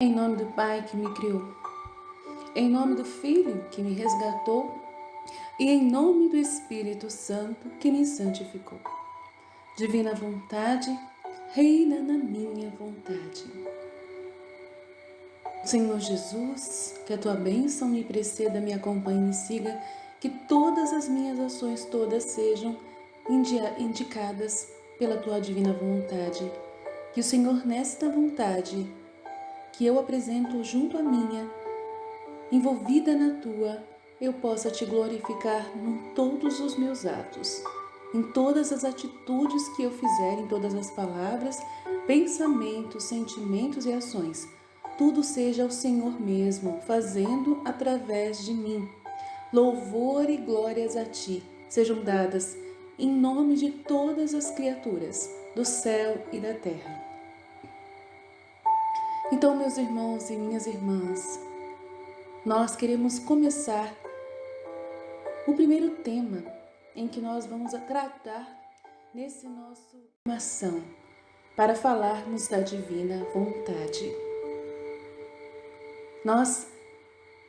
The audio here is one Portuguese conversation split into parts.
Em nome do Pai que me criou, em nome do Filho que me resgatou e em nome do Espírito Santo que me santificou. Divina vontade, reina na minha vontade. Senhor Jesus, que a tua bênção me preceda, me acompanhe e me siga, que todas as minhas ações todas sejam indicadas pela tua divina vontade. Que o Senhor, nesta vontade que eu apresento junto à minha, envolvida na tua, eu possa te glorificar em todos os meus atos, em todas as atitudes que eu fizer, em todas as palavras, pensamentos, sentimentos e ações. Tudo seja o Senhor mesmo, fazendo através de mim. Louvor e glórias a ti sejam dadas em nome de todas as criaturas do céu e da terra. Então, meus irmãos e minhas irmãs, nós queremos começar o primeiro tema em que nós vamos tratar nesse nosso ação para falarmos da divina vontade. Nós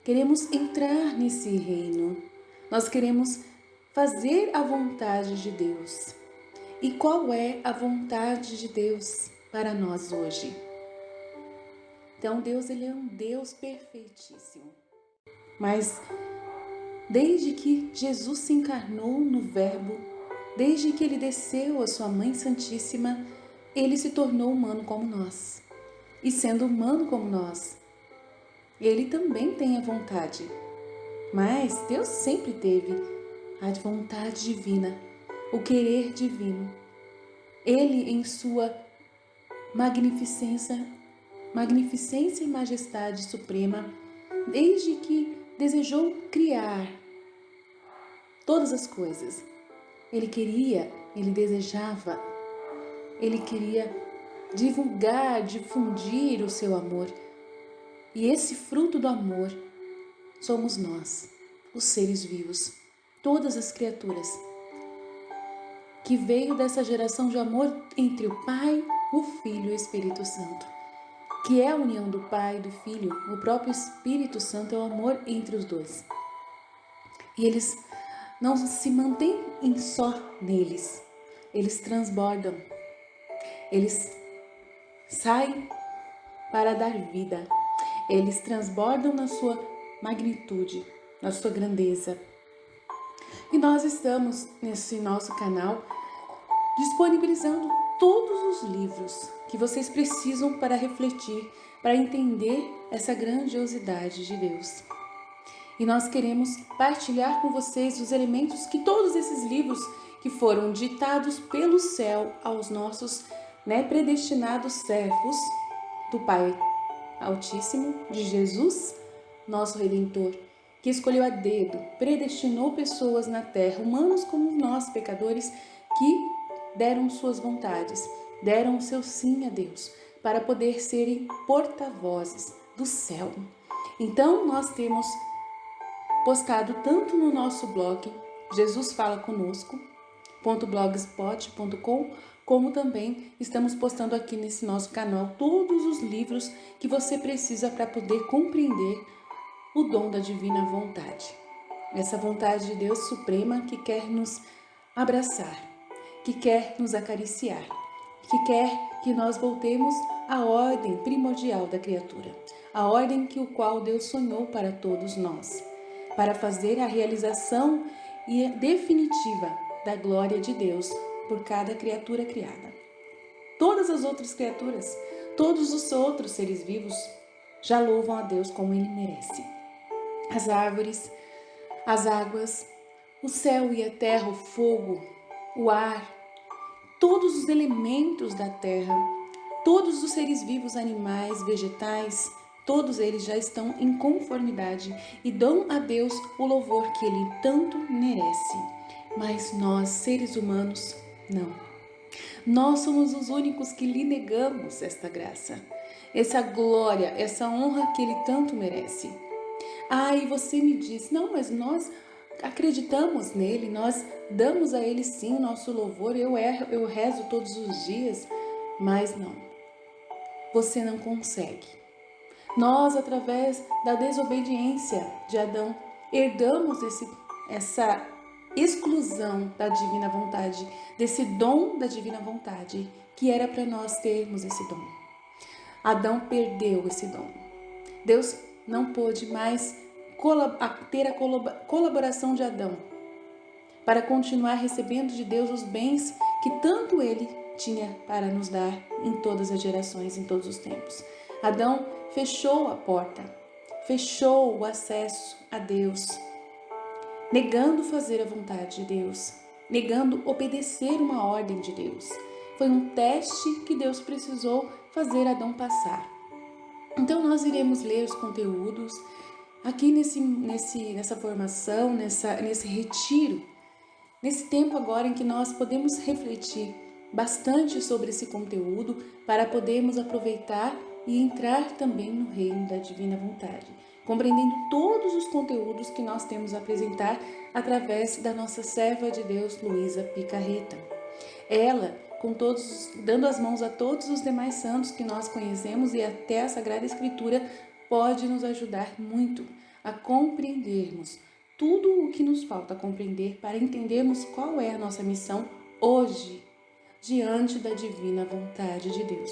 queremos entrar nesse reino, nós queremos fazer a vontade de Deus. E qual é a vontade de Deus para nós hoje? Então, Deus, ele é um Deus perfeitíssimo. Mas desde que Jesus se encarnou no Verbo, desde que ele desceu a sua Mãe Santíssima, ele se tornou humano como nós. E sendo humano como nós, ele também tem a vontade. Mas Deus sempre teve a vontade divina, o querer divino. Ele, em sua magnificência e majestade suprema, desde que desejou criar todas as coisas, ele desejava, ele queria difundir o seu amor. E esse fruto do amor somos nós, os seres vivos, todas as criaturas, que veio dessa geração de amor entre o Pai, o Filho e o Espírito Santo, que é a união do Pai e do Filho. O próprio Espírito Santo é o amor entre os dois. E eles não se mantêm só neles, eles transbordam, eles saem para dar vida, eles transbordam na sua magnitude, na sua grandeza. E nós estamos nesse nosso canal disponibilizando todos os livros que vocês precisam para refletir, para entender essa grandiosidade de Deus. E nós queremos partilhar com vocês os elementos que todos esses livros que foram ditados pelo céu aos nossos predestinados servos do Pai Altíssimo, de Jesus, nosso Redentor, que escolheu a dedo, predestinou pessoas na terra, humanos como nós, pecadores, que deram suas vontades, deram o seu sim a Deus, para poder serem porta-vozes do céu. Então, nós temos postado tanto no nosso blog, Jesus Fala Conosco, .blogspot.com, como também estamos postando aqui nesse nosso canal todos os livros que você precisa para poder compreender o dom da divina vontade. Essa vontade de Deus suprema que quer nos abraçar, que quer nos acariciar, que quer que nós voltemos à ordem primordial da criatura, a ordem que o qual Deus sonhou para todos nós, para fazer a realização e definitiva da glória de Deus por cada criatura criada. Todas as outras criaturas, todos os outros seres vivos já louvam a Deus como Ele merece. As árvores, as águas, o céu e a terra, o fogo, o ar, todos os elementos da terra, todos os seres vivos, animais, vegetais, todos eles já estão em conformidade e dão a Deus o louvor que Ele tanto merece. Mas nós, seres humanos, não. Nós somos os únicos que lhe negamos esta graça, essa glória, essa honra que Ele tanto merece. E você me diz, não, mas nós acreditamos nele, nós damos a Ele sim o nosso louvor, eu rezo todos os dias, mas não, você não consegue. Nós, através da desobediência de Adão, herdamos essa exclusão da divina vontade, desse dom da divina vontade, que era para nós termos esse dom. Adão perdeu esse dom. Deus não pôde mais ter a colaboração de Adão para continuar recebendo de Deus os bens que tanto ele tinha para nos dar em todas as gerações, em todos os tempos. Adão fechou a porta, fechou o acesso a Deus, negando fazer a vontade de Deus, negando obedecer uma ordem de Deus. Foi um teste que Deus precisou fazer Adão passar. Então nós iremos ler os conteúdos aqui nessa formação, nesse retiro, nesse tempo agora em que nós podemos refletir bastante sobre esse conteúdo para podermos aproveitar e entrar também no reino da divina vontade, compreendendo todos os conteúdos que nós temos a apresentar através da nossa serva de Deus, Luísa Picarreta. Ela, dando as mãos a todos os demais santos que nós conhecemos e até a Sagrada Escritura, pode nos ajudar muito a compreendermos tudo o que nos falta compreender para entendermos qual é a nossa missão hoje, diante da divina vontade de Deus.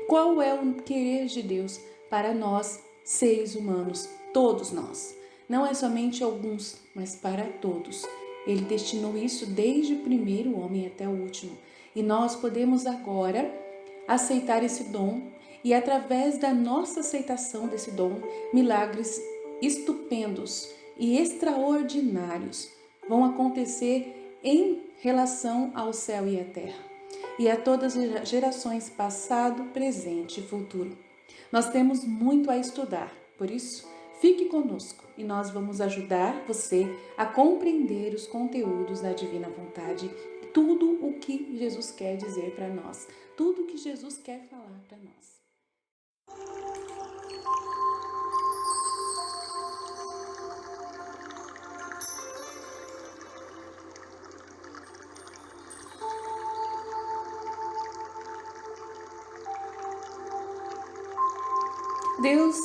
Qual é o querer de Deus para nós, seres humanos, todos nós. Não é somente alguns, mas para todos. Ele destinou isso desde o primeiro homem até o último. E nós podemos agora aceitar esse dom e, através da nossa aceitação desse dom, milagres estupendos e extraordinários vão acontecer em relação ao céu e à terra e a todas as gerações, passado, presente e futuro. Nós temos muito a estudar, por isso, fique conosco e nós vamos ajudar você a compreender os conteúdos da divina vontade, tudo o que Jesus quer dizer para nós, tudo o que Jesus quer falar para nós. Deus,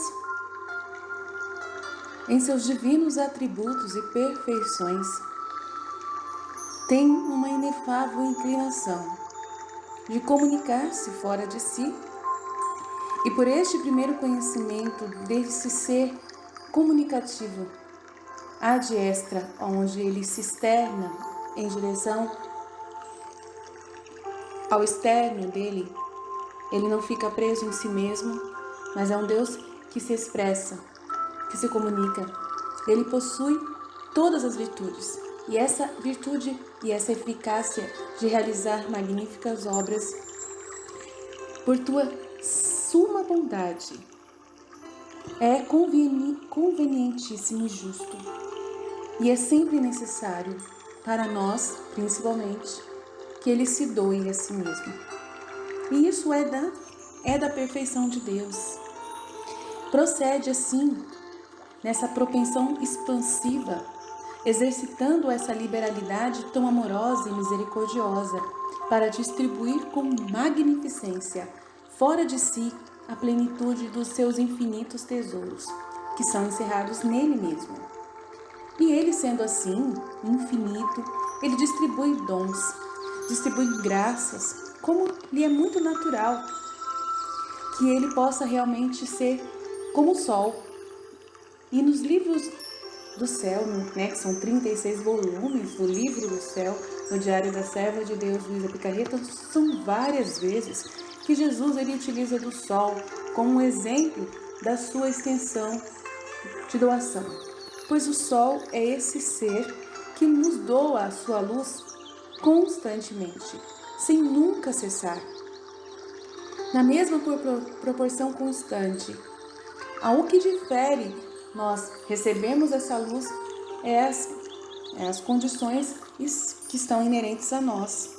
em seus divinos atributos e perfeições, tem uma inefável inclinação de comunicar-se fora de si, e por este primeiro conhecimento desse ser comunicativo ad extra, onde ele se externa em direção ao externo dele, ele não fica preso em si mesmo, mas é um Deus que se expressa, que se comunica. Ele possui todas as virtudes. E essa virtude e essa eficácia de realizar magníficas obras, por tua suma bondade, é convenientíssimo e justo. E é sempre necessário, para nós, principalmente, que Ele se doe a si mesmo. E isso é da perfeição de Deus. Procede assim, nessa propensão expansiva, exercitando essa liberalidade tão amorosa e misericordiosa para distribuir com magnificência, fora de si, a plenitude dos seus infinitos tesouros, que são encerrados nele mesmo. E ele, sendo assim, infinito, ele distribui dons, distribui graças, como lhe é muito natural, que ele possa realmente ser como o sol. E nos livros do céu, que são 36 volumes do livro do céu, no Diário da Serva de Deus, Luísa Picarreta, são várias vezes que Jesus ele utiliza do sol como um exemplo da sua extensão de doação. Pois o sol é esse ser que nos doa a sua luz constantemente, sem nunca cessar. Na mesma proporção constante, ao que difere, nós recebemos essa luz as condições que estão inerentes a nós,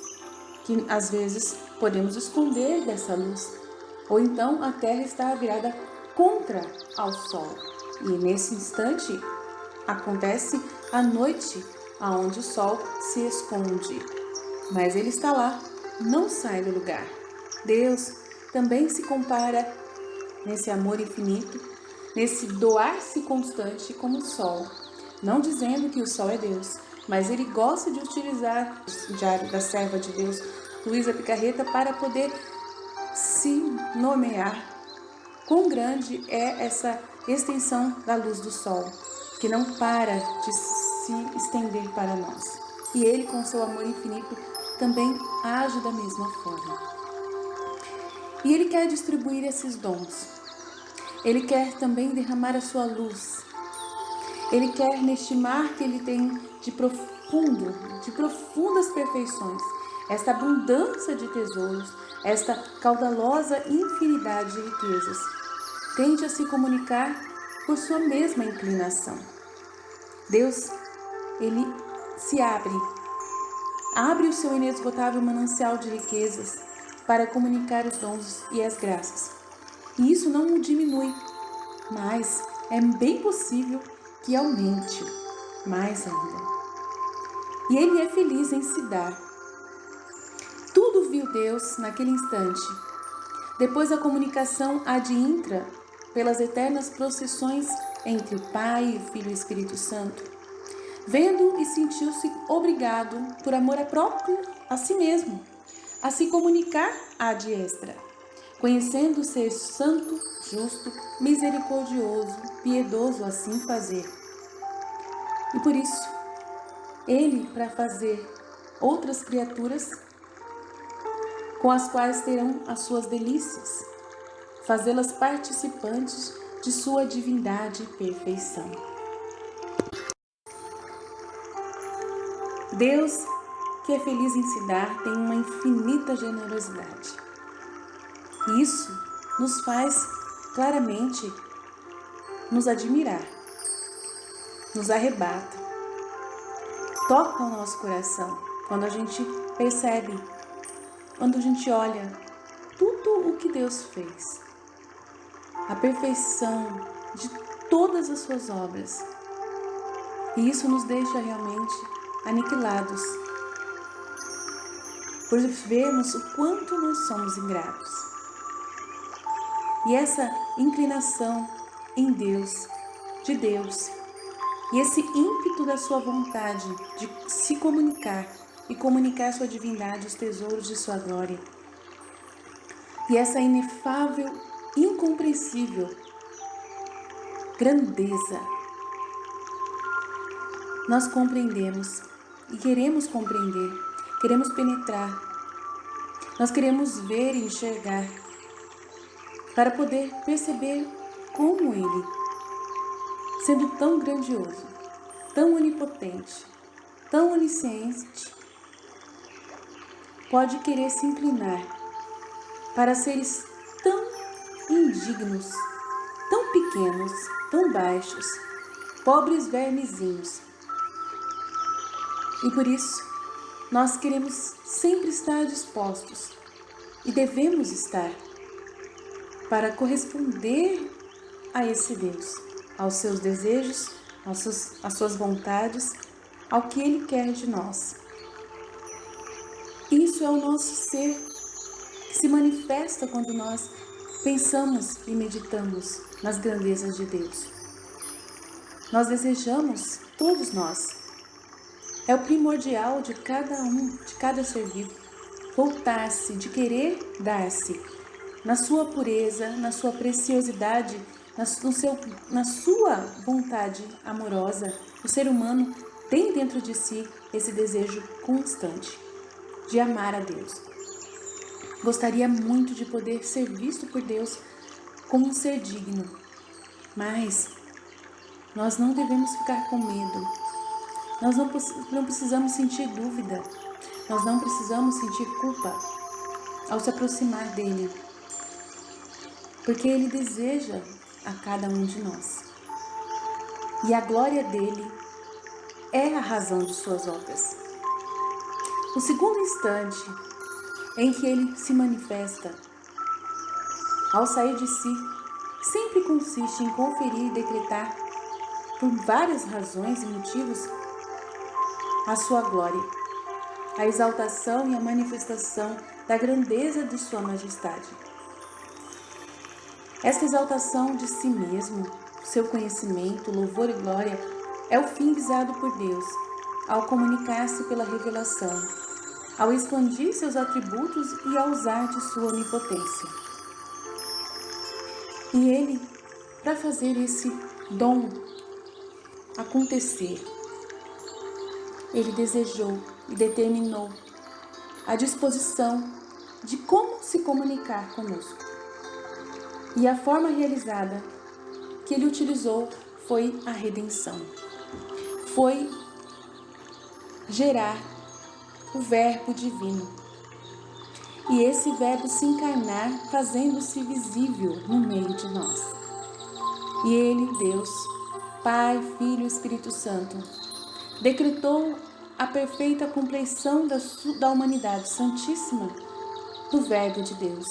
que às vezes podemos esconder dessa luz, ou então a Terra está virada contra ao Sol, e nesse instante acontece a noite, aonde o Sol se esconde, mas ele está lá, não sai do lugar. Deus também se compara nesse amor infinito nesse doar-se constante como o sol. Não dizendo que o sol é Deus, mas ele gosta de utilizar o diário da serva de Deus, Luísa Picarreta, para poder se nomear quão grande é essa extensão da luz do sol, que não para de se estender para nós. E ele, com seu amor infinito, também age da mesma forma. E ele quer distribuir esses dons. Ele quer também derramar a sua luz. Ele quer, neste mar que ele tem de profundas perfeições, esta abundância de tesouros, esta caudalosa infinidade de riquezas, tende a se comunicar por sua mesma inclinação. Deus, ele se abre o seu inesgotável manancial de riquezas para comunicar os dons e as graças. E isso não o diminui, mas é bem possível que aumente mais ainda. E ele é feliz em se dar. Tudo viu Deus naquele instante. Depois a comunicação ad intra, pelas eternas procissões entre o Pai, o Filho e o Espírito Santo, vendo e sentiu-se obrigado, por amor próprio a si mesmo, a se comunicar ad extra, conhecendo ser santo, justo, misericordioso, piedoso assim fazer. E por isso, ele, para fazer outras criaturas com as quais terão as suas delícias, fazê-las participantes de sua divindade e perfeição. Deus, que é feliz em se dar, tem uma infinita generosidade. E isso nos faz claramente nos admirar, nos arrebata, toca o nosso coração quando a gente percebe, quando a gente olha tudo o que Deus fez, a perfeição de todas as suas obras. E isso nos deixa realmente aniquilados, por vermos o quanto nós somos ingratos. E essa inclinação em Deus, de Deus, e esse ímpeto da sua vontade de se comunicar e comunicar sua divindade, os tesouros de sua glória, e essa inefável, incompreensível grandeza, nós compreendemos e queremos compreender, queremos penetrar, nós queremos ver e enxergar para poder perceber como Ele, sendo tão grandioso, tão onipotente, tão onisciente, pode querer se inclinar para seres tão indignos, tão pequenos, tão baixos, pobres vermezinhos. E por isso, nós queremos sempre estar dispostos e devemos estar para corresponder a esse Deus, aos seus desejos, às suas vontades, ao que Ele quer de nós. Isso é o nosso ser que se manifesta quando nós pensamos e meditamos nas grandezas de Deus. Nós desejamos, todos nós, é o primordial de cada um, de cada ser vivo, voltar-se, de querer dar-se, na sua pureza, na sua preciosidade, na sua vontade amorosa. O ser humano tem dentro de si esse desejo constante de amar a Deus. Gostaria muito de poder ser visto por Deus como um ser digno, mas nós não devemos ficar com medo. Nós não precisamos sentir dúvida, nós não precisamos sentir culpa ao se aproximar dele, porque ele deseja a cada um de nós. E a glória dele é a razão de suas obras. O segundo instante em que ele se manifesta, ao sair de si, sempre consiste em conferir e decretar, por várias razões e motivos, a sua glória, a exaltação e a manifestação da grandeza de sua majestade. Esta exaltação de si mesmo, seu conhecimento, louvor e glória, é o fim visado por Deus, ao comunicar-se pela revelação, ao expandir seus atributos e ao usar de sua onipotência. E Ele, para fazer esse dom acontecer, Ele desejou e determinou a disposição de como se comunicar conosco. E a forma realizada que Ele utilizou foi a redenção. Foi gerar o Verbo divino. E esse Verbo se encarnar, fazendo-se visível no meio de nós. E Ele, Deus, Pai, Filho e Espírito Santo, decretou a perfeita compleição da humanidade santíssima do Verbo de Deus,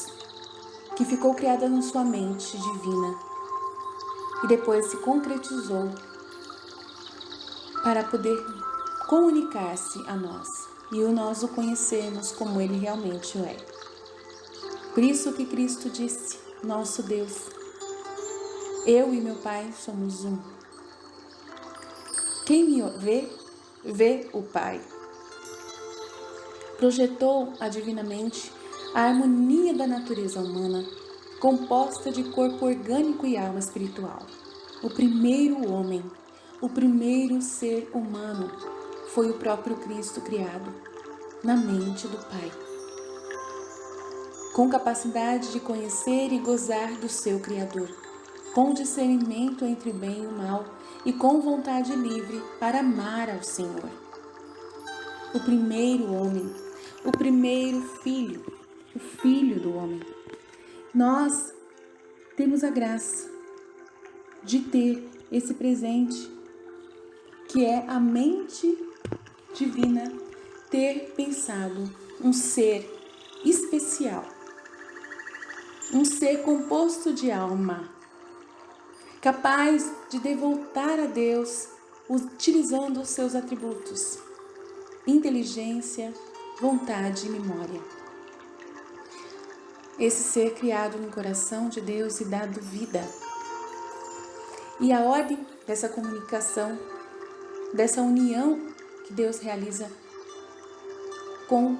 que ficou criada na sua mente divina e depois se concretizou para poder comunicar-se a nós e nós o conhecermos como Ele realmente o é. Por isso que Cristo disse, nosso Deus, eu e meu Pai somos um. Quem me vê, vê o Pai. Projetou divinamente a harmonia da natureza humana, composta de corpo orgânico e alma espiritual. O primeiro homem, o primeiro ser humano, foi o próprio Cristo criado na mente do Pai, com capacidade de conhecer e gozar do seu Criador, com discernimento entre o bem e o mal e com vontade livre para amar ao Senhor. O primeiro homem, o primeiro filho, o filho do homem. Nós temos a graça de ter esse presente, que é a mente divina ter pensado um ser especial, um ser composto de alma, capaz de devotar a Deus utilizando os seus atributos, inteligência, vontade e memória. Esse ser criado no coração de Deus e dado vida. E a ordem dessa comunicação, dessa união que Deus realiza com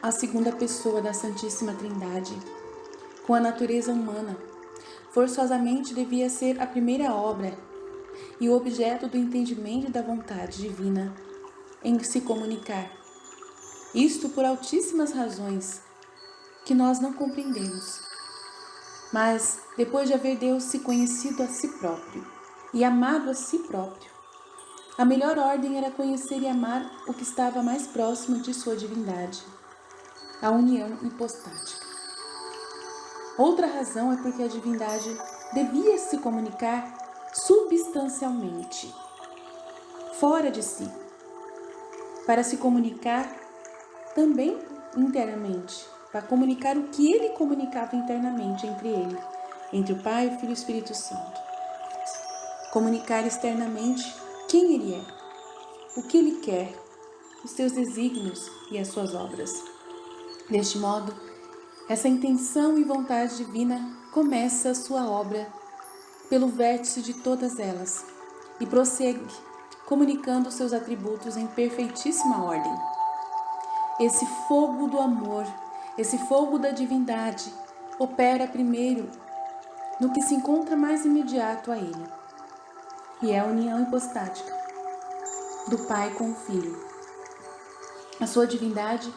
a segunda pessoa da Santíssima Trindade, com a natureza humana, forçosamente devia ser a primeira obra e o objeto do entendimento e da vontade divina em se comunicar. Isto por altíssimas razões que nós não compreendemos. Mas, depois de haver Deus se conhecido a si próprio e amado a si próprio, a melhor ordem era conhecer e amar o que estava mais próximo de sua divindade, a união hipostática. Outra razão é porque a divindade devia se comunicar substancialmente, fora de si, para se comunicar também internamente, para comunicar o que ele comunicava internamente entre o Pai, o Filho e o Espírito Santo. Comunicar externamente quem ele é, o que ele quer, os seus desígnios e as suas obras. Deste modo, essa intenção e vontade divina começa a sua obra pelo vértice de todas elas e prossegue comunicando seus atributos em perfeitíssima ordem. Esse fogo do amor, esse fogo da divindade, opera primeiro no que se encontra mais imediato a ele, e é a união hipostática do Pai com o Filho. A sua divindade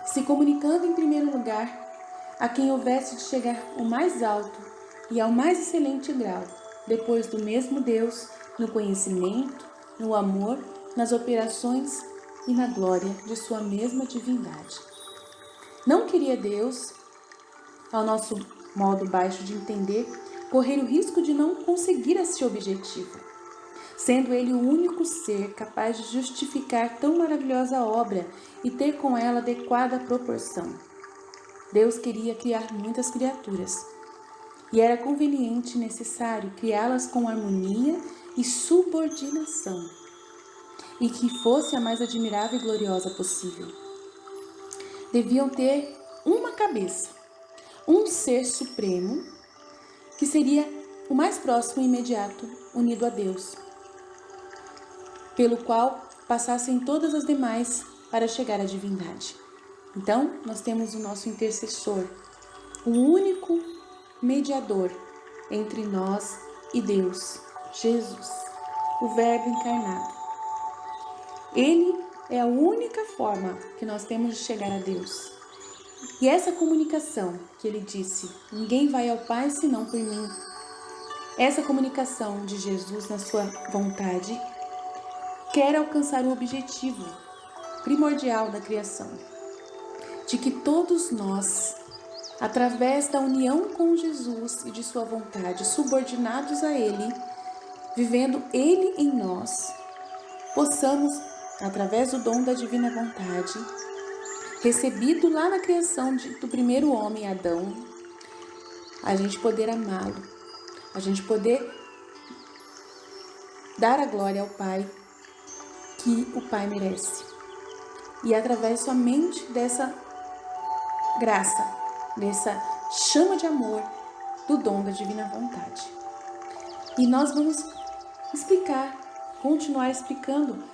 se comunicando em primeiro lugar a quem houvesse de chegar ao mais alto e ao mais excelente grau, depois do mesmo Deus, no conhecimento, no amor, nas operações e na glória de sua mesma divindade. Não queria Deus, ao nosso modo baixo de entender, correr o risco de não conseguir esse objetivo, sendo Ele o único ser capaz de justificar tão maravilhosa obra e ter com ela adequada proporção. Deus queria criar muitas criaturas, e era conveniente e necessário criá-las com harmonia e subordinação, e que fosse a mais admirável e gloriosa possível. Deviam ter uma cabeça, um ser supremo que seria o mais próximo e imediato, unido a Deus, pelo qual passassem todas as demais para chegar à divindade. Então, nós temos o nosso intercessor, o único mediador entre nós e Deus, Jesus, o Verbo encarnado. Ele é a única forma que nós temos de chegar a Deus. E essa comunicação que ele disse, ninguém vai ao Pai senão por mim. Essa comunicação de Jesus na sua vontade quer alcançar o objetivo primordial da criação, de que todos nós, através da união com Jesus e de sua vontade, subordinados a Ele, vivendo Ele em nós, possamos, através do dom da divina vontade, recebido lá na criação do primeiro homem, Adão, a gente poder amá-lo, a gente poder dar a glória ao Pai que o Pai merece. E através somente dessa graça, dessa chama de amor do dom da divina vontade. E nós vamos continuar explicando,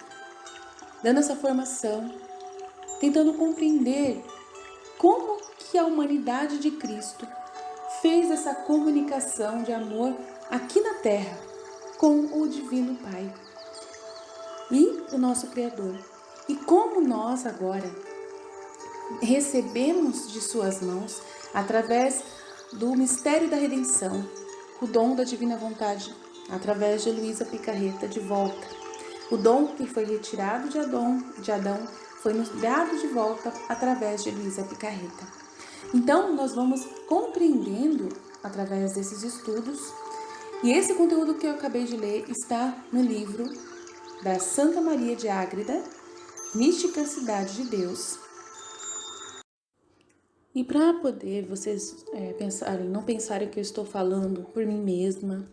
dando essa formação, tentando compreender como que a humanidade de Cristo fez essa comunicação de amor aqui na Terra com o Divino Pai e o nosso Criador. E como nós agora recebemos de suas mãos, através do mistério da redenção, o dom da divina vontade, através de Heloísa Picarreta, de volta. O dom que foi retirado de Adão foi nos dado de volta através de Heloísa Picarreta. Então, nós vamos compreendendo através desses estudos, e esse conteúdo que eu acabei de ler está no livro da Santa Maria de Ágreda, Mística Cidade de Deus. E para poder vocês não pensarem que eu estou falando por mim mesma,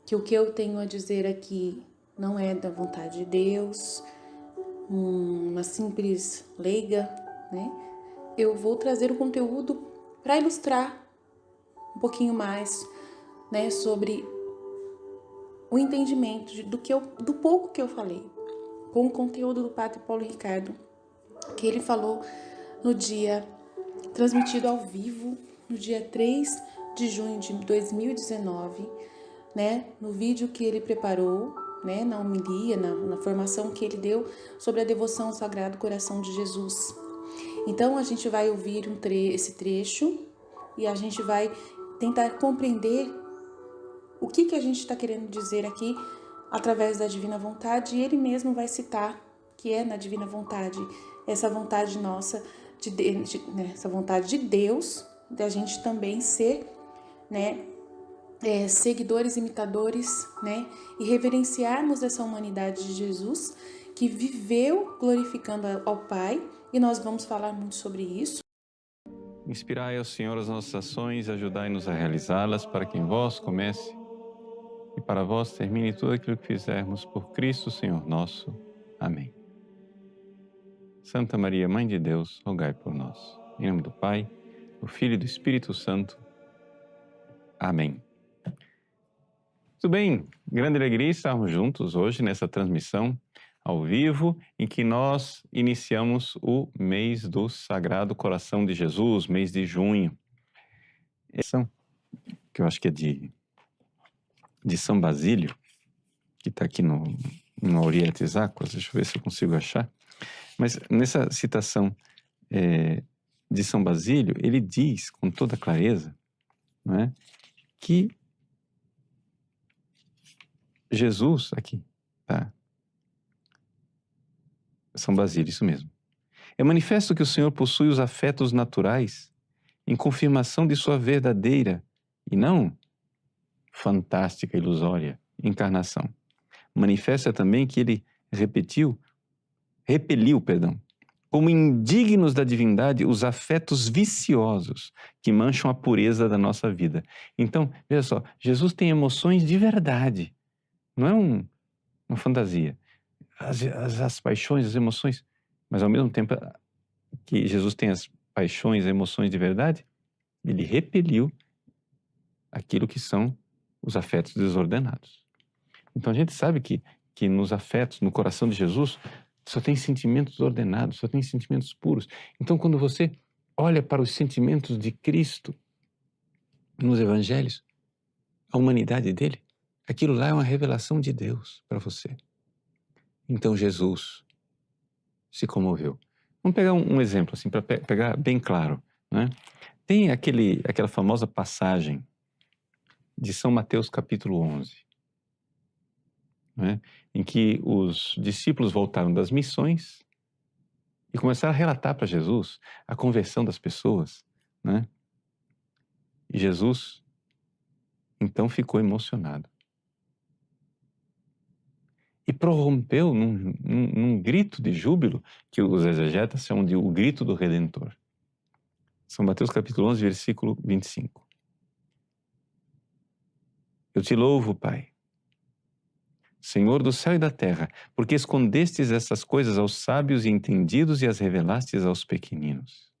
que o que eu tenho a dizer aqui não é da vontade de Deus, uma simples leiga, né? Eu vou trazer o conteúdo para ilustrar um pouquinho mais, né, sobre o entendimento do pouco que eu falei, com o conteúdo do Padre Paulo Ricardo, que ele falou no dia transmitido ao vivo, no dia 3 de junho de 2019, né, no vídeo que ele preparou, né, na homilia, na formação que ele deu sobre a devoção ao Sagrado Coração de Jesus. Então, a gente vai ouvir esse trecho e a gente vai tentar compreender o que a gente está querendo dizer aqui através da divina vontade, e ele mesmo vai citar que é na divina vontade, essa vontade nossa, essa vontade de Deus, de a gente também ser, né, seguidores, imitadores, né, e reverenciarmos essa humanidade de Jesus, que viveu glorificando ao Pai, e nós vamos falar muito sobre isso. Inspirai ao Senhor as nossas ações e ajudai-nos a realizá-las, para que em vós comece e para vós termine tudo aquilo que fizermos por Cristo, Senhor nosso. Amém. Santa Maria, Mãe de Deus, rogai por nós. Em nome do Pai, do Filho e do Espírito Santo. Amém. Tudo bem, grande alegria estarmos juntos hoje nessa transmissão ao vivo, em que nós iniciamos o mês do Sagrado Coração de Jesus, mês de junho. Essa, que eu acho que é de São Basílio, que está aqui no Orietes Aquas, deixa eu ver se eu consigo achar. Mas nessa citação de São Basílio, ele diz com toda clareza, não é, que Jesus, aqui, tá? São Basílio, isso mesmo. É manifesto que o Senhor possui os afetos naturais em confirmação de sua verdadeira e não fantástica, ilusória encarnação. Manifesta também que ele repeliu, como indignos da divindade, os afetos viciosos que mancham a pureza da nossa vida. Então, veja só, Jesus tem emoções de verdade, não é uma fantasia. As paixões, as emoções, mas ao mesmo tempo que Jesus tem as paixões, as emoções de verdade, ele repeliu aquilo que são os afetos desordenados. Então a gente sabe que nos afetos, no coração de Jesus, só tem sentimentos ordenados, só tem sentimentos puros. Então quando você olha para os sentimentos de Cristo nos evangelhos, a humanidade dele, aquilo lá é uma revelação de Deus para você. Então Jesus se comoveu. Vamos pegar um exemplo assim para pegar bem claro, né? Tem aquela famosa passagem de São Mateus capítulo 11, né? Em que os discípulos voltaram das missões e começaram a relatar para Jesus a conversão das pessoas, né? E Jesus então ficou emocionado e prorrompeu num grito de júbilo que os exegetas chamam de o grito do Redentor. São Mateus capítulo 11, versículo 25. Eu te louvo, Pai, Senhor do céu e da terra, porque escondestes essas coisas aos sábios e entendidos e as revelastes aos pequeninos.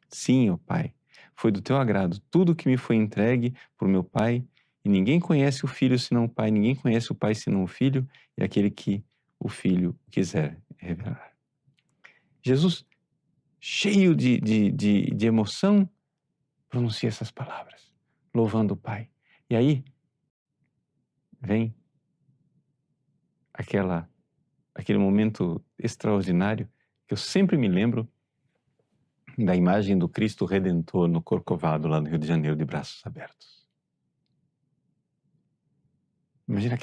Sim, ó Pai, foi do teu agrado tudo que me foi entregue por meu Pai, e ninguém conhece o Filho senão o Pai, ninguém conhece o Pai senão o Filho, e aquele que o Filho quiser revelar. Jesus, cheio de emoção, pronuncia essas palavras, louvando o Pai. E aí, vem aquele momento extraordinário que eu sempre me lembro da imagem do Cristo Redentor no Corcovado, lá no Rio de Janeiro, de braços abertos. Imagina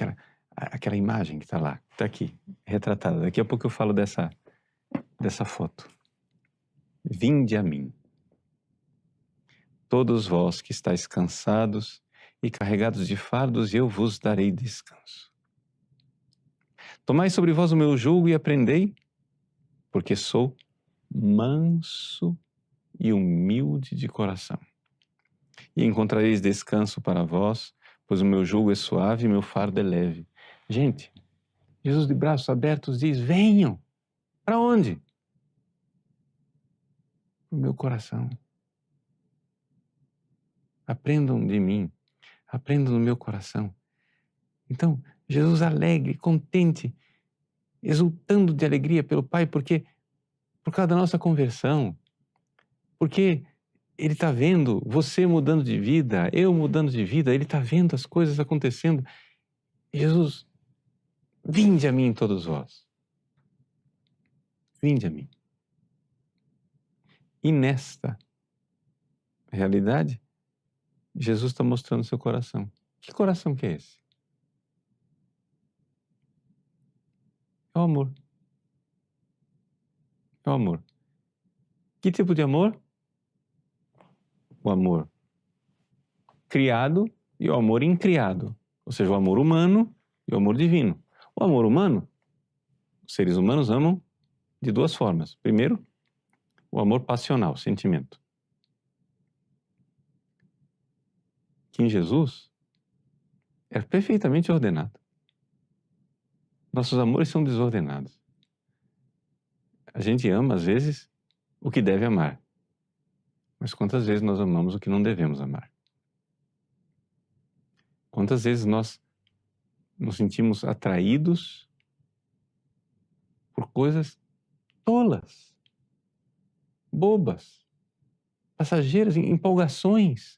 aquela imagem que está lá, está aqui, retratada. Daqui a pouco eu falo dessa foto. Vinde a mim, todos vós que estáis cansados e carregados de fardos, e eu vos darei descanso. Tomai sobre vós o meu jugo e aprendei, porque sou manso e humilde de coração. E encontrareis descanso para vós, pois o meu jugo é suave e meu fardo é leve. Gente, Jesus de braços abertos diz, venham. Para onde? Para o meu coração. Aprendam de mim, aprendam no meu coração. Então, Jesus alegre, contente, exultando de alegria pelo Pai, porque por causa da nossa conversão, porque Ele está vendo você mudando de vida, eu mudando de vida, Ele está vendo as coisas acontecendo. Jesus, vinde a mim todos vós. Vinde a mim. E nesta realidade, Jesus está mostrando seu coração. Que coração que é esse? É o amor. É o amor. Que tipo de amor? O amor criado e o amor incriado. Ou seja, o amor humano e o amor divino. O amor humano, os seres humanos amam de duas formas. Primeiro, o amor passional, sentimento. Que em Jesus é perfeitamente ordenado. Nossos amores são desordenados. A gente ama, às vezes, o que deve amar. Mas quantas vezes nós amamos o que não devemos amar? Quantas vezes nós nos sentimos atraídos por coisas tolas, bobas, passageiras, empolgações.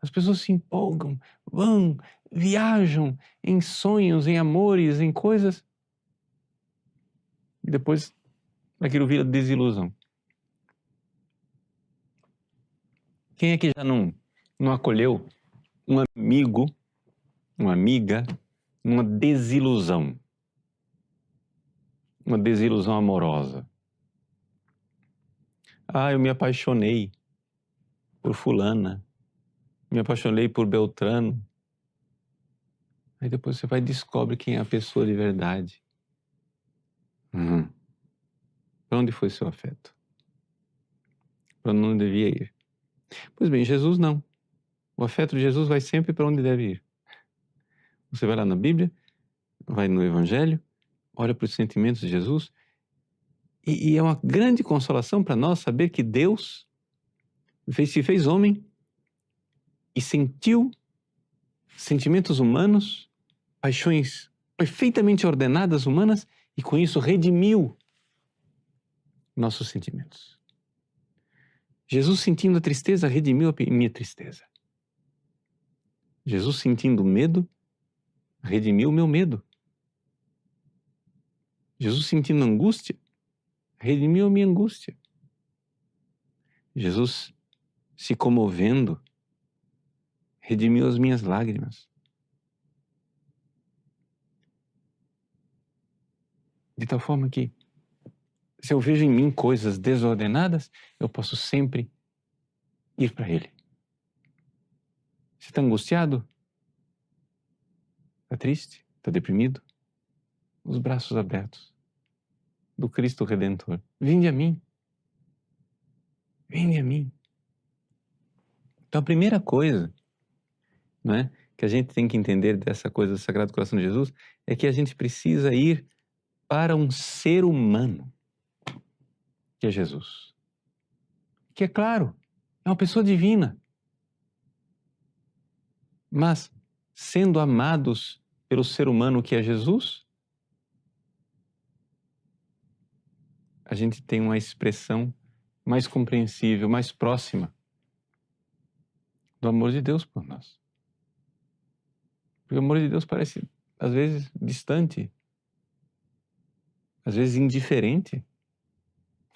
As pessoas se empolgam, vão, viajam em sonhos, em amores, em coisas. E depois aquilo vira desilusão. Quem é que já não acolheu um amigo, uma amiga, numa desilusão? Uma desilusão amorosa. Ah, eu me apaixonei por fulana, me apaixonei por Beltrano. Aí depois você vai e descobre quem é a pessoa de verdade. Para onde foi seu afeto? Para onde não devia ir? Pois bem, Jesus não. O afeto de Jesus vai sempre para onde deve ir. Você vai lá na Bíblia, vai no Evangelho, olha para os sentimentos de Jesus, e é uma grande consolação para nós saber que Deus se fez homem e sentiu sentimentos humanos, paixões perfeitamente ordenadas humanas e com isso redimiu nossos sentimentos. Jesus sentindo a tristeza redimiu a minha tristeza. Jesus sentindo medo redimiu o meu medo. Jesus sentindo angústia redimiu a minha angústia. Jesus se comovendo redimiu as minhas lágrimas. De tal forma que, se eu vejo em mim coisas desordenadas, eu posso sempre ir para Ele. Você está angustiado? Está triste? Está deprimido? Os braços abertos do Cristo Redentor. Vinde a mim. Vinde a mim. Então a primeira coisa, não é, que a gente tem que entender dessa coisa do Sagrado Coração de Jesus é que a gente precisa ir para um ser humano, que é Jesus. Que é claro, é uma pessoa divina. Mas, sendo amados pelo ser humano que é Jesus, a gente tem uma expressão mais compreensível, mais próxima do amor de Deus por nós. Porque o amor de Deus parece, às vezes, distante, às vezes indiferente.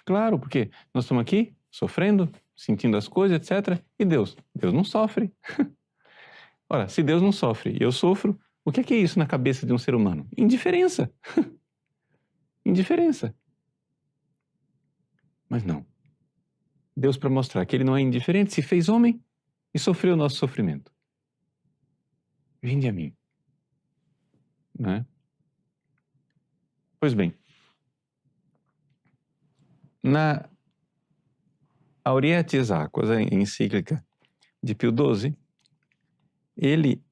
Claro, porque nós estamos aqui sofrendo, sentindo as coisas, etc. E Deus? Deus não sofre. Ora, se Deus não sofre e eu sofro, o que é isso na cabeça de um ser humano? Indiferença. Indiferença. Mas não. Deus, para mostrar que Ele não é indiferente, se fez homem e sofreu o nosso sofrimento. Vinde a mim. Não é? Pois bem, na Aurietis Aquas, a encíclica de Pio XII, ele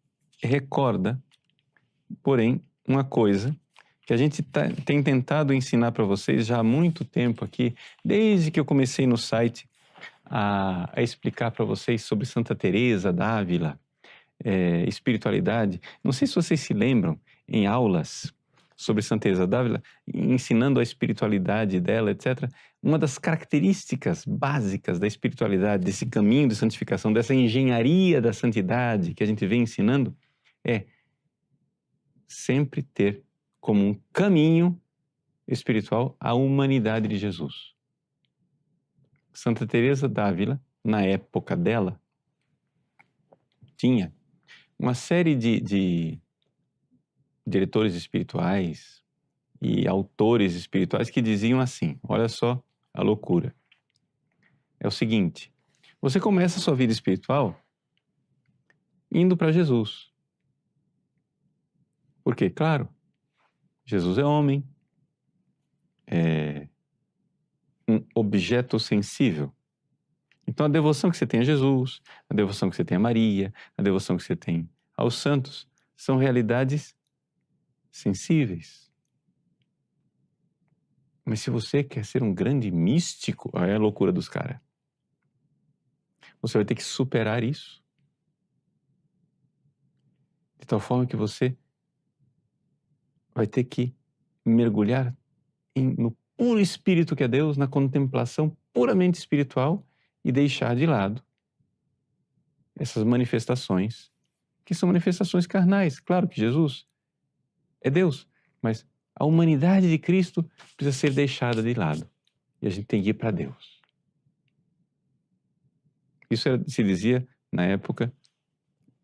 recorda, porém, uma coisa que a gente tem tentado ensinar para vocês já há muito tempo aqui, desde que eu comecei no site a explicar para vocês sobre Santa Teresa d'Ávila, espiritualidade. Não sei se vocês se lembram, em aulas sobre Santa Teresa d'Ávila, ensinando a espiritualidade dela, etc. Uma das características básicas da espiritualidade, desse caminho de santificação, dessa engenharia da santidade que a gente vem ensinando, é sempre ter como um caminho espiritual a humanidade de Jesus. Santa Teresa d'Ávila, na época dela, tinha uma série de diretores espirituais e autores espirituais que diziam assim, olha só a loucura. É o seguinte, você começa a sua vida espiritual indo para Jesus. Porque, claro, Jesus é homem, é um objeto sensível. Então a devoção que você tem a Jesus, a devoção que você tem a Maria, a devoção que você tem aos santos, são realidades sensíveis. Mas se você quer ser um grande místico, é a loucura dos caras. Você vai ter que superar isso. De tal forma que você vai ter que mergulhar no puro espírito que é Deus, na contemplação puramente espiritual e deixar de lado essas manifestações, que são manifestações carnais. Claro que Jesus é Deus, mas a humanidade de Cristo precisa ser deixada de lado. E a gente tem que ir para Deus. Isso se dizia na época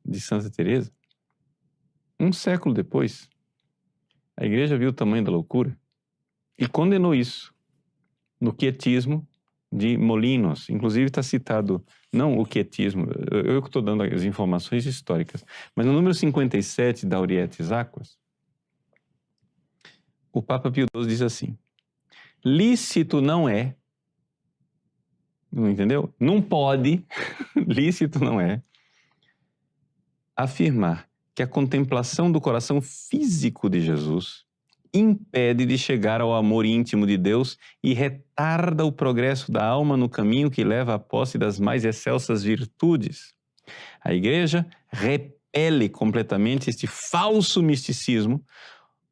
de Santa Teresa. Um século depois, a igreja viu o tamanho da loucura e condenou isso no quietismo de Molinos. Inclusive está citado, não o quietismo, eu que estou dando as informações históricas, mas no número 57 da Aurietis Aquas, o Papa Pio XII diz assim, lícito não é, não entendeu? Não pode, lícito não é, afirmar que a contemplação do coração físico de Jesus impede de chegar ao amor íntimo de Deus e retarda o progresso da alma no caminho que leva à posse das mais excelsas virtudes. A Igreja repete repele completamente este falso misticismo,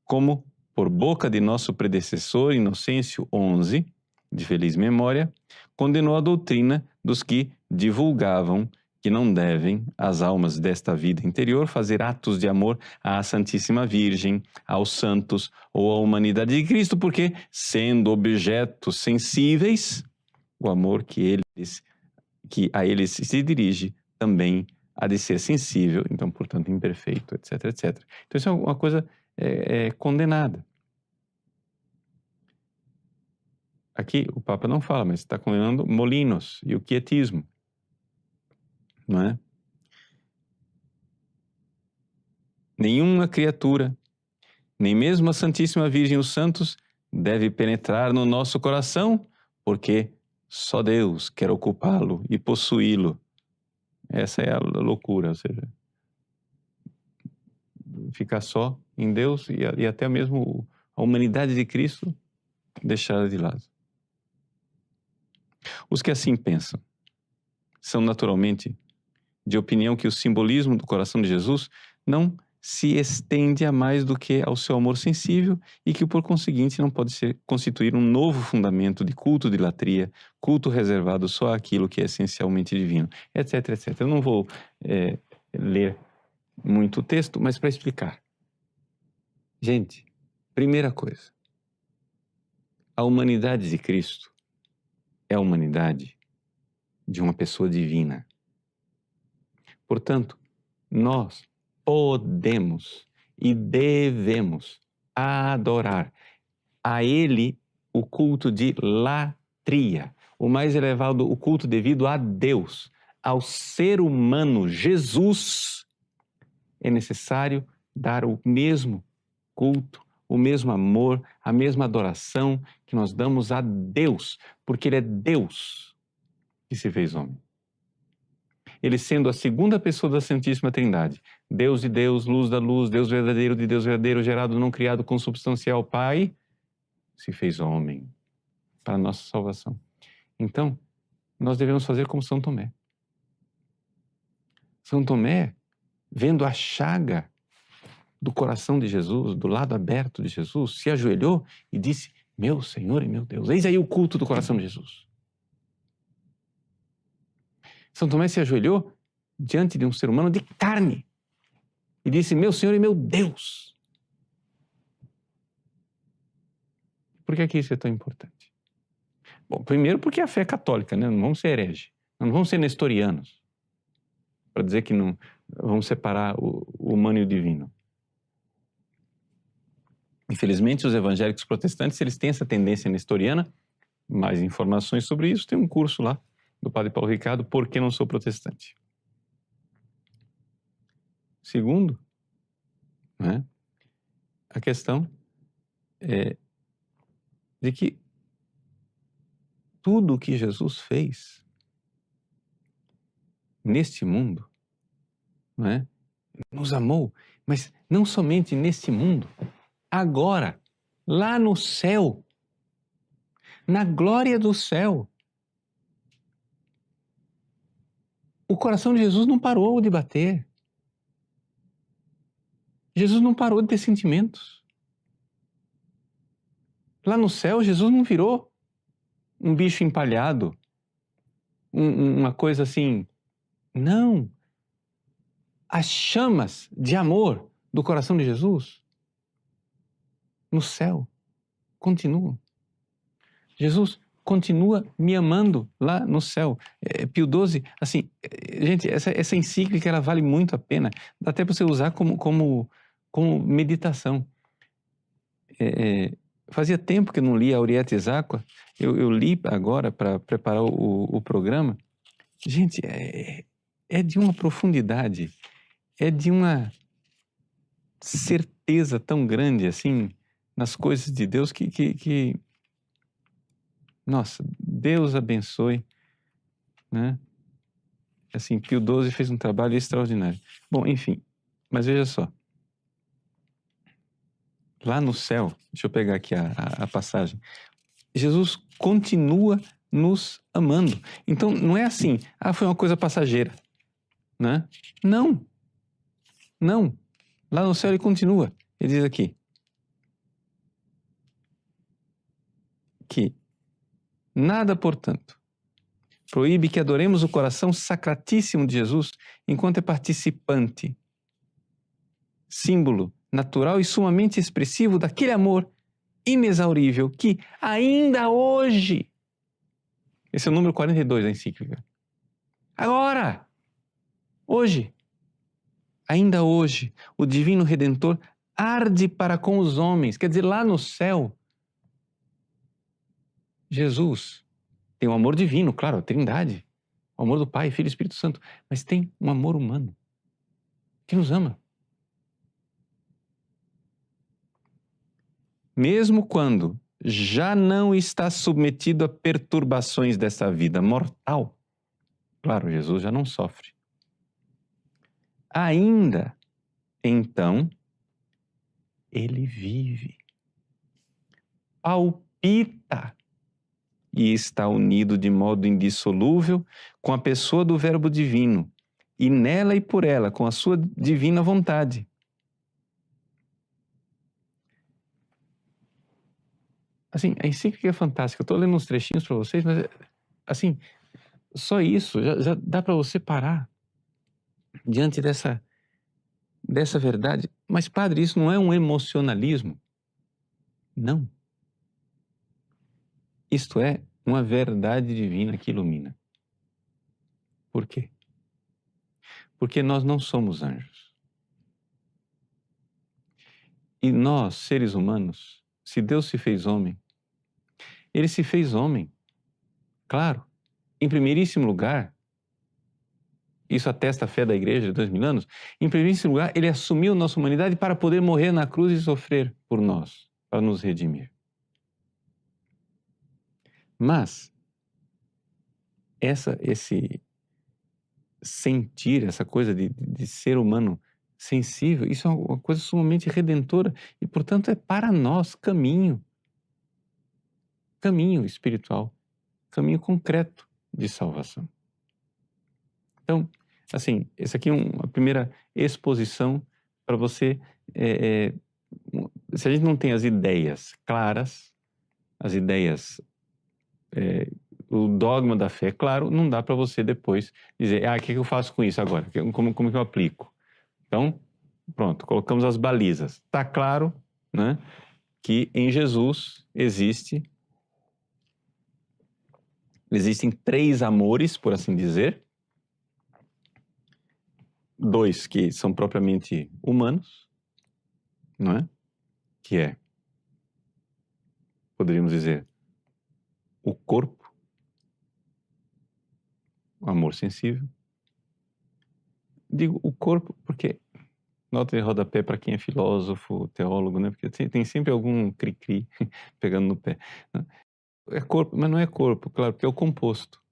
como por boca de nosso predecessor Inocêncio XI, de feliz memória, condenou a doutrina dos que divulgavam que não devem as almas desta vida interior fazer atos de amor à Santíssima Virgem, aos santos ou à humanidade de Cristo, porque, sendo objetos sensíveis, o amor que a eles se dirige também há de ser sensível, então, portanto, imperfeito, etc, etc. Então, isso é uma coisa condenada. Aqui o Papa não fala, mas está condenando Molinos e o quietismo, não é? Nenhuma criatura, nem mesmo a Santíssima Virgem e os santos, deve penetrar no nosso coração, porque só Deus quer ocupá-lo e possuí-lo. Essa é a loucura, ou seja, ficar só em Deus e até mesmo a humanidade de Cristo deixada de lado. Os que assim pensam são naturalmente de opinião que o simbolismo do coração de Jesus não se estende a mais do que ao seu amor sensível e que, por conseguinte, não pode constituir um novo fundamento de culto de latria, culto reservado só àquilo que é essencialmente divino, etc, etc. Eu não vou ler muito o texto, mas para explicar. Gente, primeira coisa, a humanidade de Cristo é a humanidade de uma pessoa divina. Portanto, nós podemos e devemos adorar a Ele o culto de latria, o mais elevado, o culto devido a Deus. Ao ser humano, Jesus, é necessário dar o mesmo culto, o mesmo amor, a mesma adoração que nós damos a Deus, porque Ele é Deus que se fez homem. Ele sendo a segunda pessoa da Santíssima Trindade, Deus de Deus, luz da luz, Deus verdadeiro de Deus verdadeiro, gerado, não criado, consubstancial, Pai, se fez homem para a nossa salvação. Então, nós devemos fazer como São Tomé. São Tomé, vendo a chaga do coração de Jesus, do lado aberto de Jesus, se ajoelhou e disse: meu Senhor e meu Deus. Eis aí o culto do coração de Jesus. São Tomé se ajoelhou diante de um ser humano de carne e disse: meu Senhor e meu Deus. Por que isso é tão importante? Bom, primeiro porque a fé é católica, né? Não vamos ser hereges, não vamos ser nestorianos, para dizer que não vamos separar o humano e o divino. Infelizmente, os evangélicos protestantes, eles têm essa tendência nestoriana. Mais informações sobre isso, tem um curso lá do Padre Paulo Ricardo, Por que não sou protestante? Segundo, né, a questão é de que tudo o que Jesus fez neste mundo, né, nos amou, mas não somente neste mundo, agora, lá no céu, na glória do céu. O coração de Jesus não parou de bater. Jesus não parou de ter sentimentos. Lá no céu, Jesus não virou um bicho empalhado, uma coisa assim. Não. As chamas de amor do coração de Jesus no céu continuam. Jesus continua me amando lá no céu. Pio XII, assim, gente, essa encíclica ela vale muito a pena. Dá até para você usar como meditação. Fazia tempo que eu não li a Auriete Aqua. Eu li agora para preparar o programa. Gente, é de uma profundidade, é de uma certeza tão grande assim nas coisas de Deus que nossa, Deus abençoe, né? Assim, Pio XII fez um trabalho extraordinário. Bom, enfim, mas veja só. Lá no céu, deixa eu pegar aqui a passagem. Jesus continua nos amando. Então, não é assim, foi uma coisa passageira, né? Não. Não. Lá no céu ele continua. Ele diz aqui que nada, portanto, proíbe que adoremos o coração sacratíssimo de Jesus enquanto é participante, símbolo natural e sumamente expressivo daquele amor inexaurível que ainda hoje, esse é o número 42 da encíclica, agora, hoje, ainda hoje, o Divino Redentor arde para com os homens, quer dizer, lá no céu, Jesus tem um amor divino, claro, a Trindade, o amor do Pai, Filho e Espírito Santo, mas tem um amor humano que nos ama. Mesmo quando já não está submetido a perturbações dessa vida mortal, claro, Jesus já não sofre. Ainda, então, ele vive, palpita e está unido de modo indissolúvel com a pessoa do Verbo Divino e nela e por ela, com a sua divina vontade. Assim, a encíclica é fantástica. Eu estou lendo uns trechinhos para vocês, mas, assim, só isso já dá para você parar diante dessa verdade. Mas, padre, isso não é um emocionalismo? Não. Isto é uma verdade divina que ilumina. Por quê? Porque nós não somos anjos. E nós, seres humanos, se Deus se fez homem, ele se fez homem, claro, em primeiríssimo lugar, isso atesta a fé da igreja de 2000 anos, em primeiríssimo lugar, ele assumiu nossa humanidade para poder morrer na cruz e sofrer por nós, para nos redimir. Mas, esse sentir, essa coisa de ser humano sensível, isso é uma coisa sumamente redentora e, portanto, é para nós caminho espiritual, caminho concreto de salvação. Então, assim, essa aqui é uma primeira exposição para você. Se a gente não tem as ideias claras, as ideias, o dogma da fé, claro, não dá para você depois dizer, o que eu faço com isso agora? Como que eu aplico? Então, pronto, colocamos as balizas. Está claro, né, que em Jesus existem 3 amores, por assim dizer. 2 que são propriamente humanos, não é? Que é, poderíamos dizer, o corpo, o amor sensível. Digo o corpo porque, nota de rodapé para quem é filósofo, teólogo, né? Porque tem sempre algum cri-cri pegando no pé. Né? É corpo, mas não é corpo, claro, porque é o composto.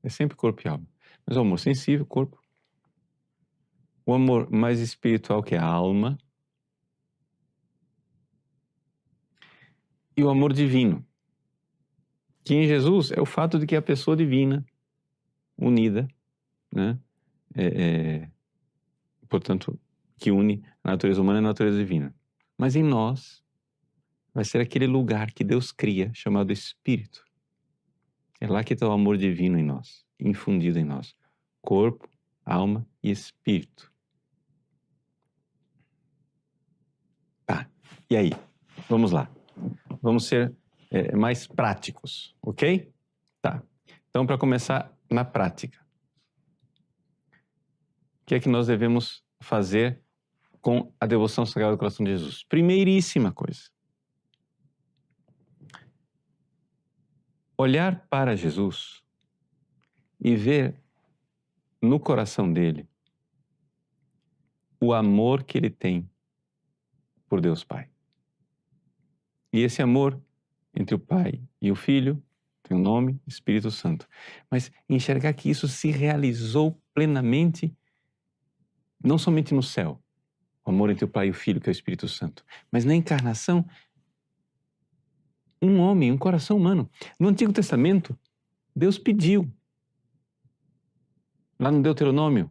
É sempre corpo e alma. Mas o amor sensível, corpo. O amor mais espiritual, que é a alma. E o amor divino, que em Jesus é o fato de que é a pessoa divina, unida, né? Portanto, que une a natureza humana e a natureza divina. Mas em nós, vai ser aquele lugar que Deus cria, chamado Espírito. É lá que está o amor divino em nós, infundido em nós. Corpo, alma e espírito. Tá, e aí? Vamos lá. Vamos ser mais práticos, ok? Tá. Então, para começar na prática, o que é que nós devemos fazer com a devoção sagrada do coração de Jesus? Primeiríssima coisa. Olhar para Jesus e ver no coração dele o amor que ele tem por Deus Pai. E esse amor entre o Pai e o Filho tem um nome, Espírito Santo. Mas enxergar que isso se realizou plenamente, não somente no céu, o amor entre o Pai e o Filho, que é o Espírito Santo, mas na encarnação, um homem, um coração humano. No Antigo Testamento, Deus pediu, lá no Deuteronômio,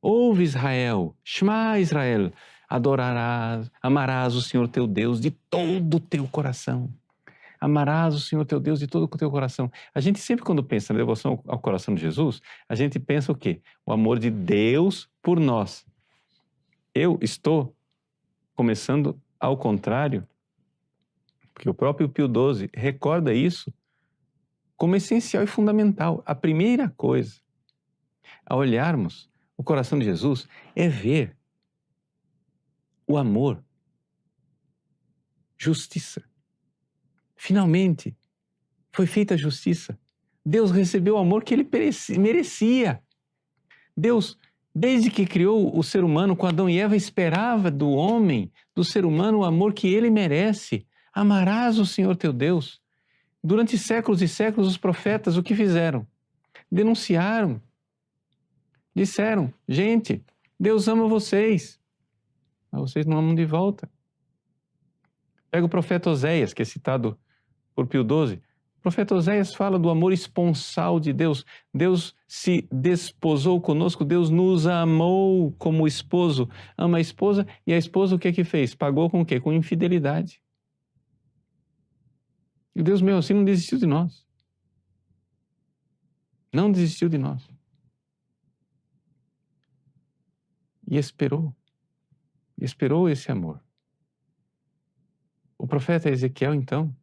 Ouve, Israel, Shema Israel, adorarás, amarás o Senhor teu Deus de todo o teu coração. Amarás o Senhor teu Deus de todo o teu coração. A gente sempre, quando pensa na devoção ao coração de Jesus, a gente pensa o quê? O amor de Deus por nós. Eu estou começando ao contrário, porque o próprio Pio XII recorda isso como essencial e fundamental. A primeira coisa, a olharmos o coração de Jesus, é ver o amor, justiça. Finalmente, foi feita a justiça. Deus recebeu o amor que ele merecia. Deus, desde que criou o ser humano com Adão e Eva, esperava do homem, do ser humano, o amor que ele merece. Amarás o Senhor teu Deus. Durante séculos e séculos, os profetas o que fizeram? Denunciaram. Disseram, gente, Deus ama vocês, mas vocês não amam de volta. Pega o profeta Oséias, que é citado por Pio XII. O profeta Oséias fala do amor esponsal de Deus. Deus se desposou conosco, Deus nos amou como esposo. Ama a esposa, e a esposa o que é que fez? Pagou com o quê? Com infidelidade. E Deus, meu, assim não desistiu de nós. Não desistiu de nós. E esperou esse amor. O profeta Ezequiel, então,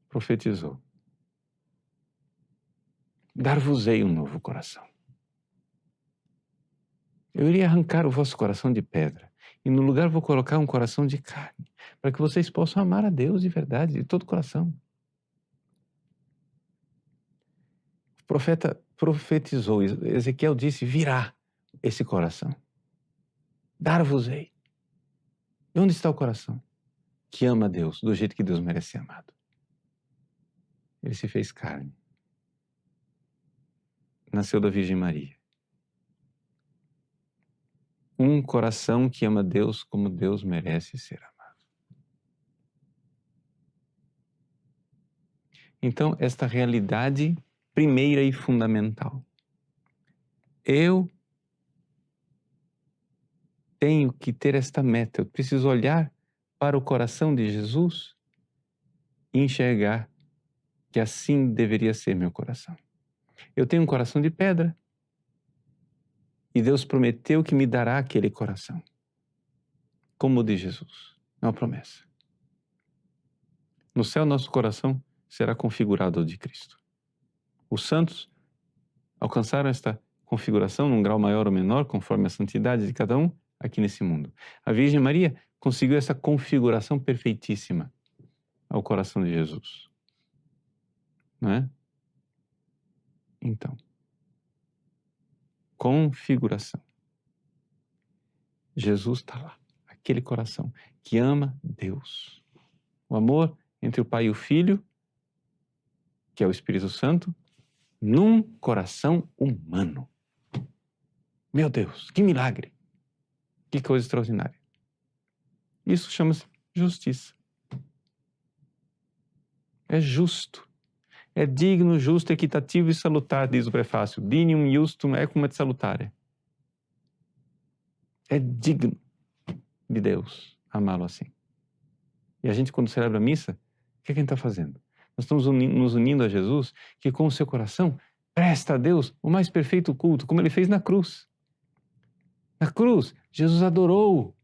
profetizou: dar-vos-ei um novo coração. Eu irei arrancar o vosso coração de pedra, e no lugar vou colocar um coração de carne, para que vocês possam amar a Deus de verdade, de todo o coração. O profeta profetizou, Ezequiel disse, virá esse coração. Dar-vos-ei. E onde está o coração que ama a Deus do jeito que Deus merece ser amado? Ele se fez carne. Nasceu da Virgem Maria. Um coração que ama Deus como Deus merece ser amado. Então, esta realidade primeira e fundamental. Eu tenho que ter esta meta, eu preciso olhar para o coração de Jesus e enxergar que assim deveria ser meu coração. Eu tenho um coração de pedra e Deus prometeu que me dará aquele coração, como o de Jesus. É uma promessa. No céu, nosso coração será configurado ao de Cristo. Os santos alcançaram esta configuração num grau maior ou menor, conforme a santidade de cada um, aqui nesse mundo. A Virgem Maria conseguiu essa configuração perfeitíssima ao coração de Jesus. Não é? Então, configuração. Jesus está lá, aquele coração que ama Deus. O amor entre o Pai e o Filho, que é o Espírito Santo, num coração humano. Meu Deus, que milagre! Que coisa extraordinária. Isso chama-se justiça. É justo. É digno, justo, equitativo e salutar, diz o prefácio. Dignum justum ecum et salutare. É digno de Deus amá-lo assim. E a gente, quando celebra a missa, o que a gente está fazendo? Nós estamos nos unindo a Jesus, que com o seu coração presta a Deus o mais perfeito culto, como ele fez na cruz. Na cruz, Jesus adorou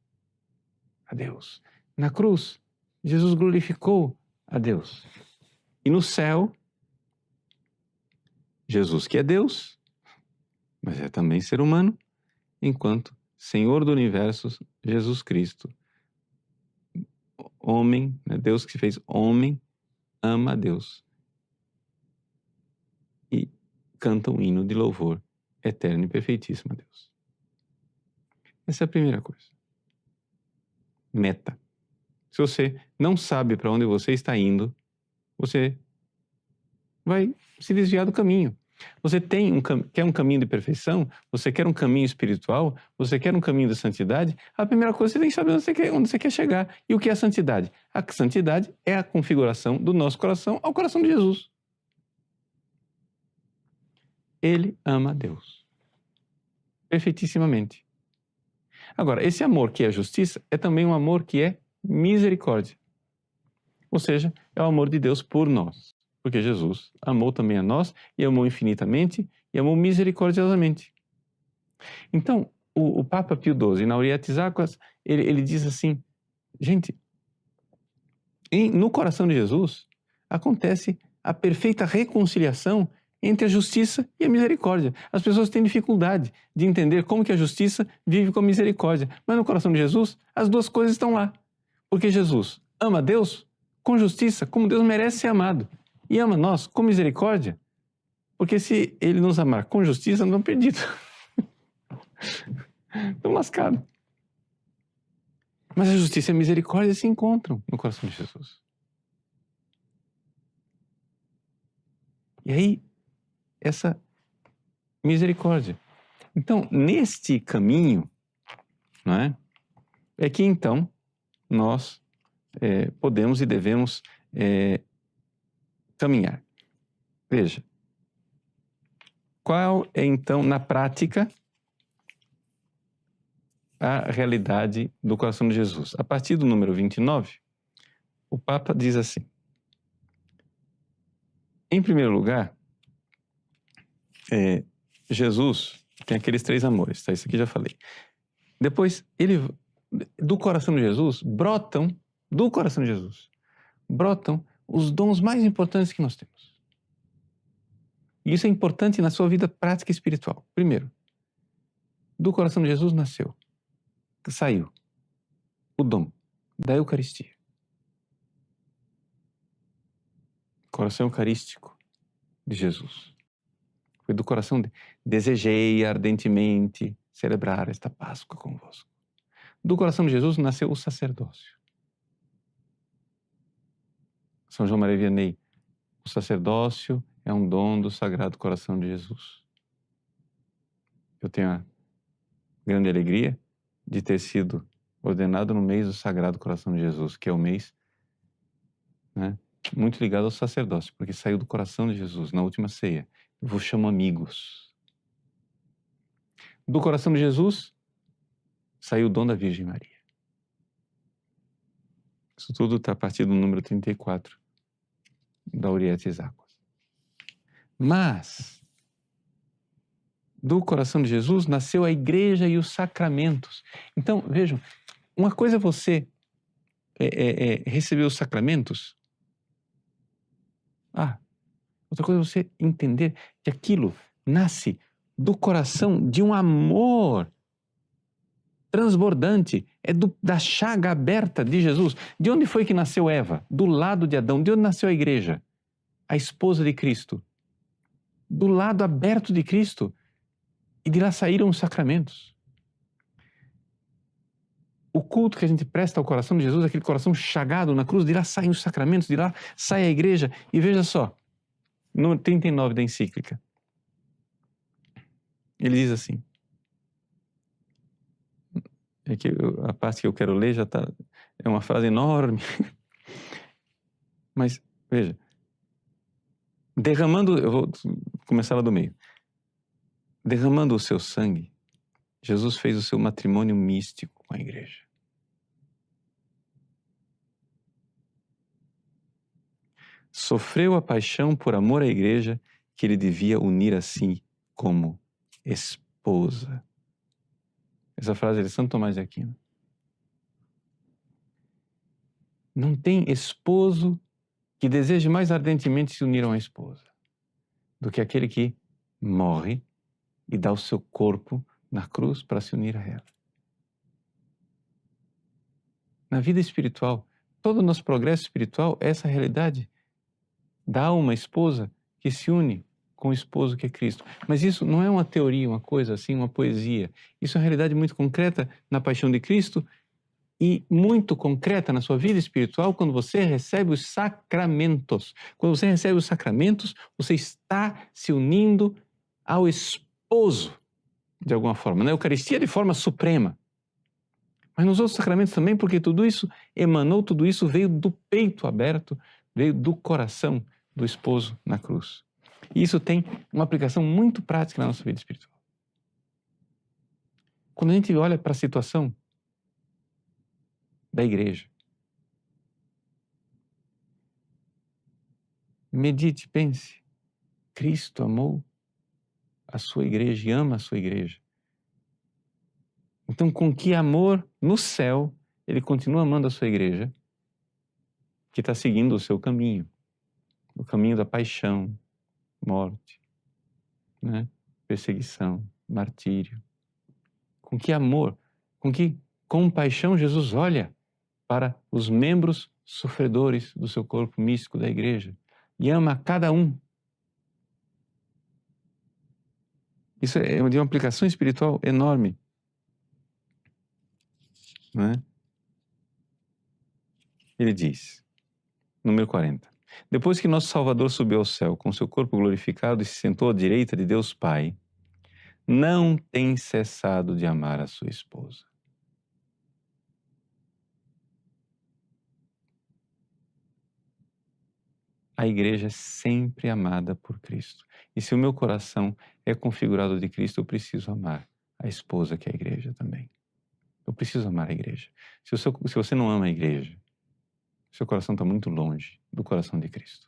a Deus. Na cruz, Jesus glorificou a Deus. E no céu, Jesus, que é Deus, mas é também ser humano, enquanto Senhor do Universo, Jesus Cristo, homem, né, Deus que se fez homem, ama a Deus e canta um hino de louvor eterno e perfeitíssimo a Deus. Essa é a primeira coisa. Meta. Se você não sabe para onde você está indo, você vai se desviar do caminho. Você quer um caminho de perfeição? Você quer um caminho espiritual? Você quer um caminho de santidade? A primeira coisa, você tem que saber onde você quer chegar. E o que é a santidade? A santidade é a configuração do nosso coração ao coração de Jesus. Ele ama a Deus. perfeitissimamente. Agora, esse amor que é justiça é também um amor que é misericórdia. Ou seja, é o amor de Deus por nós. Porque Jesus amou também a nós e amou infinitamente e amou misericordiosamente. Então, o Papa Pio XII, na Aurietis Aquas, ele diz assim, gente, no coração de Jesus acontece a perfeita reconciliação entre a justiça e a misericórdia. As pessoas têm dificuldade de entender como que a justiça vive com a misericórdia. Mas no coração de Jesus, as duas coisas estão lá. Porque Jesus ama Deus com justiça, como Deus merece ser amado. E ama nós com misericórdia. Porque se Ele nos amar com justiça, nós estamos perdidos. Estamos lascados. Mas a justiça e a misericórdia se encontram no coração de Jesus. E aí, essa misericórdia. Então, neste caminho, não é? É que então nós podemos e devemos caminhar. Veja, qual é então, na prática, a realidade do coração de Jesus? A partir do número 29, o Papa diz assim, em primeiro lugar, Jesus tem aqueles 3 amores, tá? Isso aqui já falei. Depois, do coração de Jesus, brotam os dons mais importantes que nós temos. E isso é importante na sua vida prática espiritual. Primeiro, do coração de Jesus saiu o dom da Eucaristia. Coração eucarístico de Jesus. Foi do coração de desejei ardentemente celebrar esta Páscoa convosco. Do coração de Jesus nasceu o sacerdócio. São João Maria Vianney, o sacerdócio é um dom do Sagrado Coração de Jesus. Eu tenho a grande alegria de ter sido ordenado no mês do Sagrado Coração de Jesus, que é o mês, né, muito ligado ao sacerdócio, porque saiu do coração de Jesus na última ceia. Eu vos chamo amigos. Do coração de Jesus saiu o dom da Virgem Maria. Isso tudo está a partir do número 34 da Aurietis Aquas. Mas do coração de Jesus nasceu a igreja e os sacramentos. Então, vejam, uma coisa é você receber os sacramentos. Outra coisa é você entender que aquilo nasce do coração de um amor transbordante, da chaga aberta de Jesus. De onde foi que nasceu Eva? Do lado de Adão. De onde nasceu a igreja? A esposa de Cristo. Do lado aberto de Cristo. E de lá saíram os sacramentos. O culto que a gente presta ao coração de Jesus, aquele coração chagado na cruz, de lá saem os sacramentos, de lá sai a igreja. E veja só, no 39 da encíclica, ele diz assim, a parte que eu quero ler é uma frase enorme, mas veja, eu vou começar lá do meio, derramando o seu sangue, Jesus fez o seu matrimônio místico com a igreja. Sofreu a paixão por amor à igreja que ele devia unir a si como esposa. Essa frase é de Santo Tomás de Aquino. Não tem esposo que deseje mais ardentemente se unir a uma esposa do que aquele que morre e dá o seu corpo na cruz para se unir a ela. Na vida espiritual, todo o nosso progresso espiritual é essa realidade da alma esposa que se une com o esposo que é Cristo. Mas isso não é uma teoria, uma coisa assim, uma poesia. Isso é uma realidade muito concreta na paixão de Cristo e muito concreta na sua vida espiritual quando você recebe os sacramentos. Quando você recebe os sacramentos, você está se unindo ao esposo, de alguma forma. Na Eucaristia, de forma suprema. Mas nos outros sacramentos também, porque tudo isso emanou, tudo isso veio do peito aberto, veio do coração do esposo na cruz. E isso tem uma aplicação muito prática na nossa vida espiritual. quando a gente olha para a situação da igreja, medite, pense. Cristo amou a sua igreja e ama a sua igreja. Então, com que amor no céu ele continua amando a sua igreja, que está seguindo o seu caminho, o caminho da paixão, morte, né? Perseguição, martírio. Com que amor, com que compaixão Jesus olha para os membros sofredores do seu corpo místico da igreja e ama a cada um. Isso é de uma aplicação espiritual enorme. Não é? Ele diz, número 40, depois que nosso Salvador subiu ao céu com seu corpo glorificado e se sentou à direita de Deus Pai, não tem cessado de amar a sua esposa. A igreja é sempre amada por Cristo. E se o meu coração é configurado de Cristo, eu preciso amar a esposa que é a igreja também. Eu preciso amar a igreja. Se você não ama a igreja, seu coração está muito longe do coração de Cristo.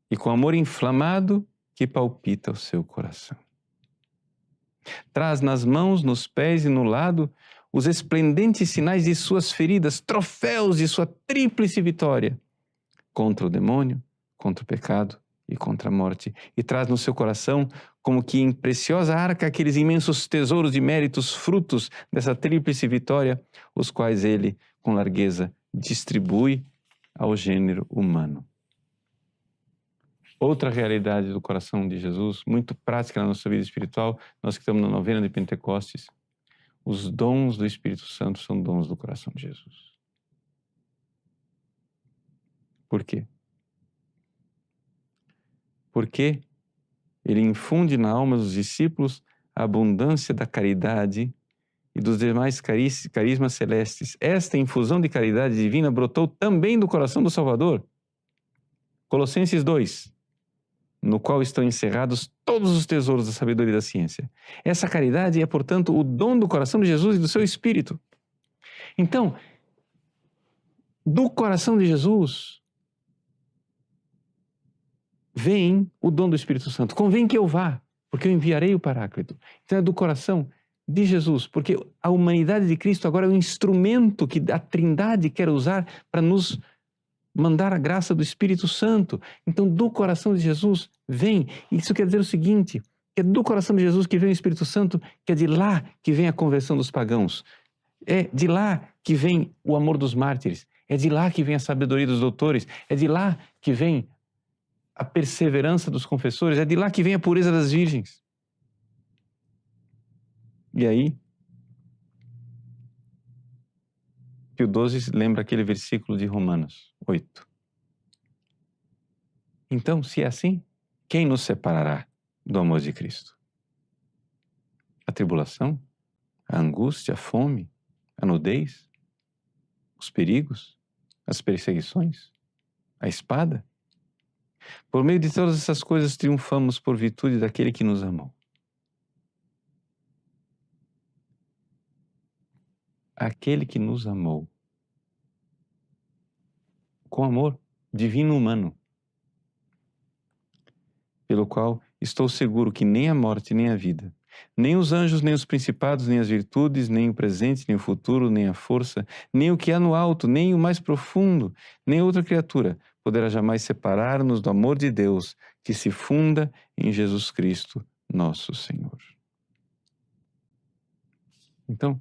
E com amor inflamado que palpita o seu coração. Traz nas mãos, nos pés e no lado os esplendentes sinais de suas feridas, troféus de sua tríplice vitória contra o demônio, contra o pecado e contra a morte. E traz no seu coração, como que em preciosa arca, aqueles imensos tesouros de méritos, frutos dessa tríplice vitória, os quais ele, com largueza, distribui ao gênero humano. Outra realidade do coração de Jesus, muito prática na nossa vida espiritual, nós que estamos na novena de Pentecostes, os dons do Espírito Santo são dons do coração de Jesus. Por quê? Porque ele infunde na alma dos discípulos a abundância da caridade e dos demais carismas celestes. Esta infusão de caridade divina brotou também do coração do Salvador. Colossenses 2, no qual estão encerrados todos os tesouros da sabedoria e da ciência. Essa caridade é, portanto, o dom do coração de Jesus e do seu Espírito. Então, do coração de Jesus vem o dom do Espírito Santo. Convém que eu vá, porque eu enviarei o Paráclito. Então é do coração de Jesus, porque a humanidade de Cristo agora é um instrumento que a Trindade quer usar para nos mandar a graça do Espírito Santo. Então do coração de Jesus vem. Isso quer dizer o seguinte, que é do coração de Jesus que vem o Espírito Santo, que é de lá que vem a conversão dos pagãos. É de lá que vem o amor dos mártires. É de lá que vem a sabedoria dos doutores. É de lá que vem a perseverança dos confessores, é de lá que vem a pureza das virgens. E aí, Pio XII lembra aquele versículo de Romanos 8. Então, se é assim, quem nos separará do amor de Cristo? A tribulação? A angústia? A fome? A nudez? Os perigos? As perseguições? A espada? Por meio de todas essas coisas triunfamos por virtude daquele que nos amou. Aquele que nos amou com amor divino humano, pelo qual estou seguro que nem a morte, nem a vida, nem os anjos, nem os principados, nem as virtudes, nem o presente, nem o futuro, nem a força, nem o que há no alto, nem o mais profundo, nem outra criatura poderá jamais separar-nos do amor de Deus que se funda em Jesus Cristo, nosso Senhor. Então,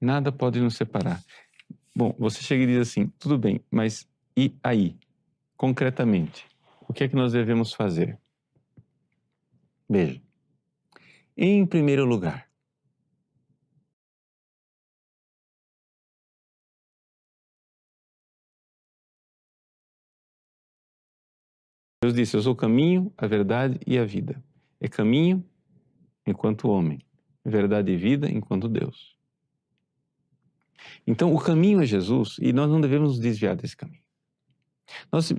nada pode nos separar. Bom, você chega e diz assim, tudo bem, mas e aí? Concretamente, o que é que nós devemos fazer? Veja, em primeiro lugar, Deus disse, eu sou o caminho, a verdade e a vida. É caminho enquanto homem, verdade e vida enquanto Deus. Então, o caminho é Jesus e nós não devemos nos desviar desse caminho.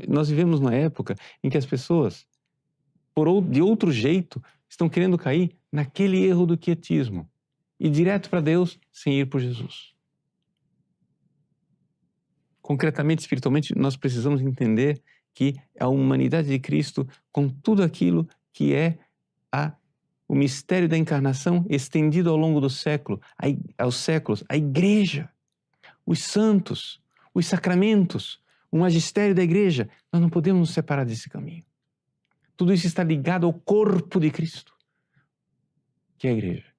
Nós vivemos numa época em que as pessoas de outro jeito, estão querendo cair naquele erro do quietismo e direto para Deus sem ir por Jesus. Concretamente, espiritualmente, nós precisamos entender que a humanidade de Cristo, com tudo aquilo que é o mistério da encarnação estendido ao longo do século, aos séculos, a igreja, os santos, os sacramentos, o magistério da igreja, nós não podemos nos separar desse caminho. Tudo isso está ligado ao corpo de Cristo, que é a igreja.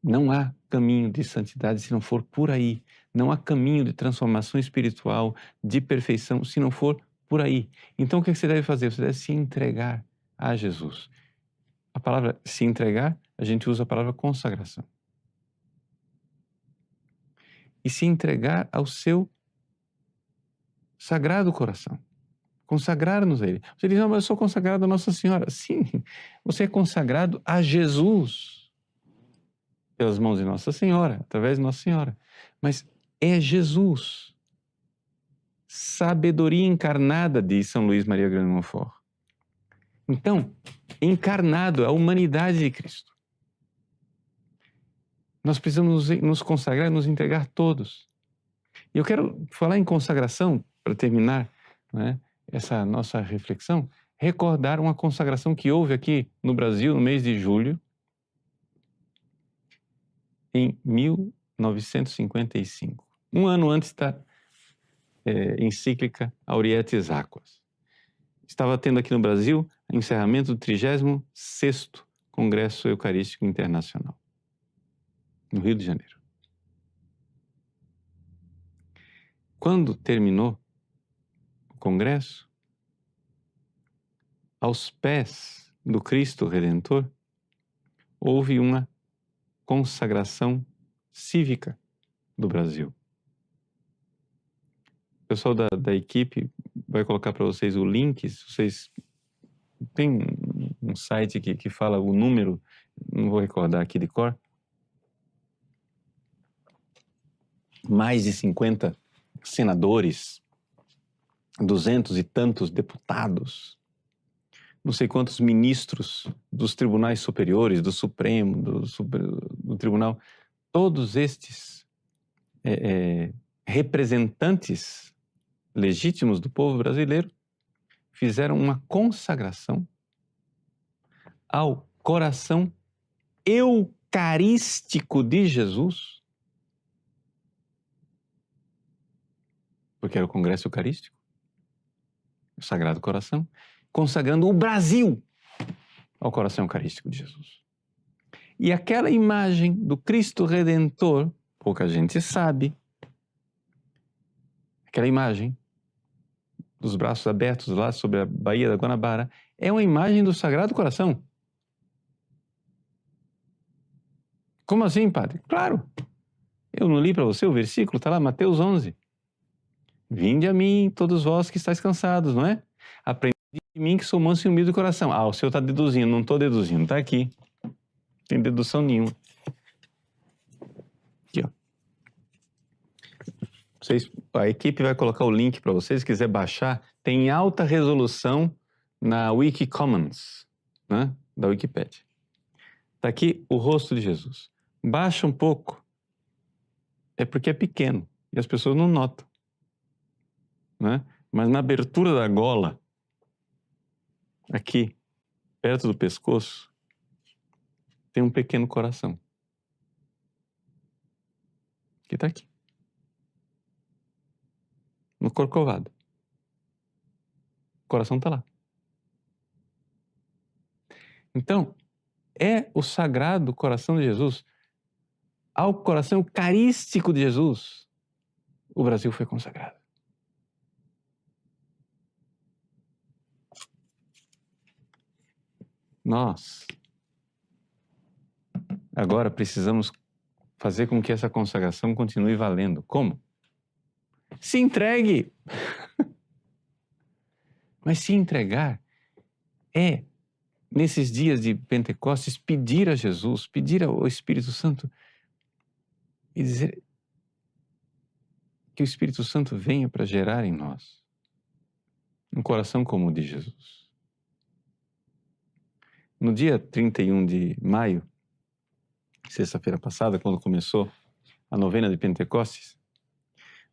Não há caminho de santidade se não for por aí. Não há caminho de transformação espiritual, de perfeição, se não for por aí. Então o que você deve fazer? Você deve se entregar a Jesus. A palavra se entregar, a gente usa a palavra consagração. E se entregar ao seu sagrado coração. Consagrar-nos a Ele. Você diz, não, mas eu sou consagrado a Nossa Senhora. Sim, você é consagrado a Jesus. Pelas mãos de Nossa Senhora, através de Nossa Senhora. Mas é Jesus. Sabedoria encarnada, diz São Luís Maria Grande Montfort. Então, encarnado, a humanidade de Cristo. Nós precisamos nos consagrar, nos entregar todos. E eu quero falar em consagração, para terminar, né, essa nossa reflexão, recordar uma consagração que houve aqui no Brasil no mês de julho, em 1955, um ano antes da encíclica Aurietis Aquas. Estava tendo aqui no Brasil o encerramento do 36º Congresso Eucarístico Internacional, no Rio de Janeiro. Quando terminou o congresso, aos pés do Cristo Redentor, houve uma consagração cívica do Brasil. O pessoal da equipe vai colocar para vocês o link. Vocês têm um site que fala o número, não vou recordar aqui de cor. Mais de 50 senadores, 200 e tantos deputados, não sei quantos ministros dos tribunais superiores, do Supremo, do Tribunal, todos estes representantes legítimos do povo brasileiro fizeram uma consagração ao coração eucarístico de Jesus, porque era o Congresso Eucarístico, o Sagrado Coração, consagrando o Brasil ao coração eucarístico de Jesus. E aquela imagem do Cristo Redentor, pouca gente sabe, aquela imagem dos braços abertos lá sobre a Baía da Guanabara, é uma imagem do Sagrado Coração. Como assim, padre? Claro! Eu não li para você o versículo, está lá, Mateus 11. Vinde a mim, todos vós que estáis cansados, não é? Aprendei de mim que sou manso e humilde de coração. Ah, o senhor está deduzindo, não estou deduzindo, está aqui. Não tem dedução nenhuma. Aqui, ó. A equipe vai colocar o link para vocês, se quiser baixar, tem em alta resolução na Wikicommons, né, da Wikipédia. Está aqui o rosto de Jesus. Baixa um pouco, é porque é pequeno e as pessoas não notam, né? Mas na abertura da gola, aqui, perto do pescoço, tem um pequeno coração. Que está aqui. No corcovado. O coração está lá. Então, é o Sagrado Coração de Jesus, ao coração eucarístico de Jesus, o Brasil foi consagrado. Nós, agora precisamos fazer com que essa consagração continue valendo. Como? Se entregue! Mas se entregar é, nesses dias de Pentecostes, pedir a Jesus, pedir ao Espírito Santo e dizer que o Espírito Santo venha para gerar em nós um coração como o de Jesus. No dia 31 de maio, sexta-feira passada, quando começou a novena de Pentecostes,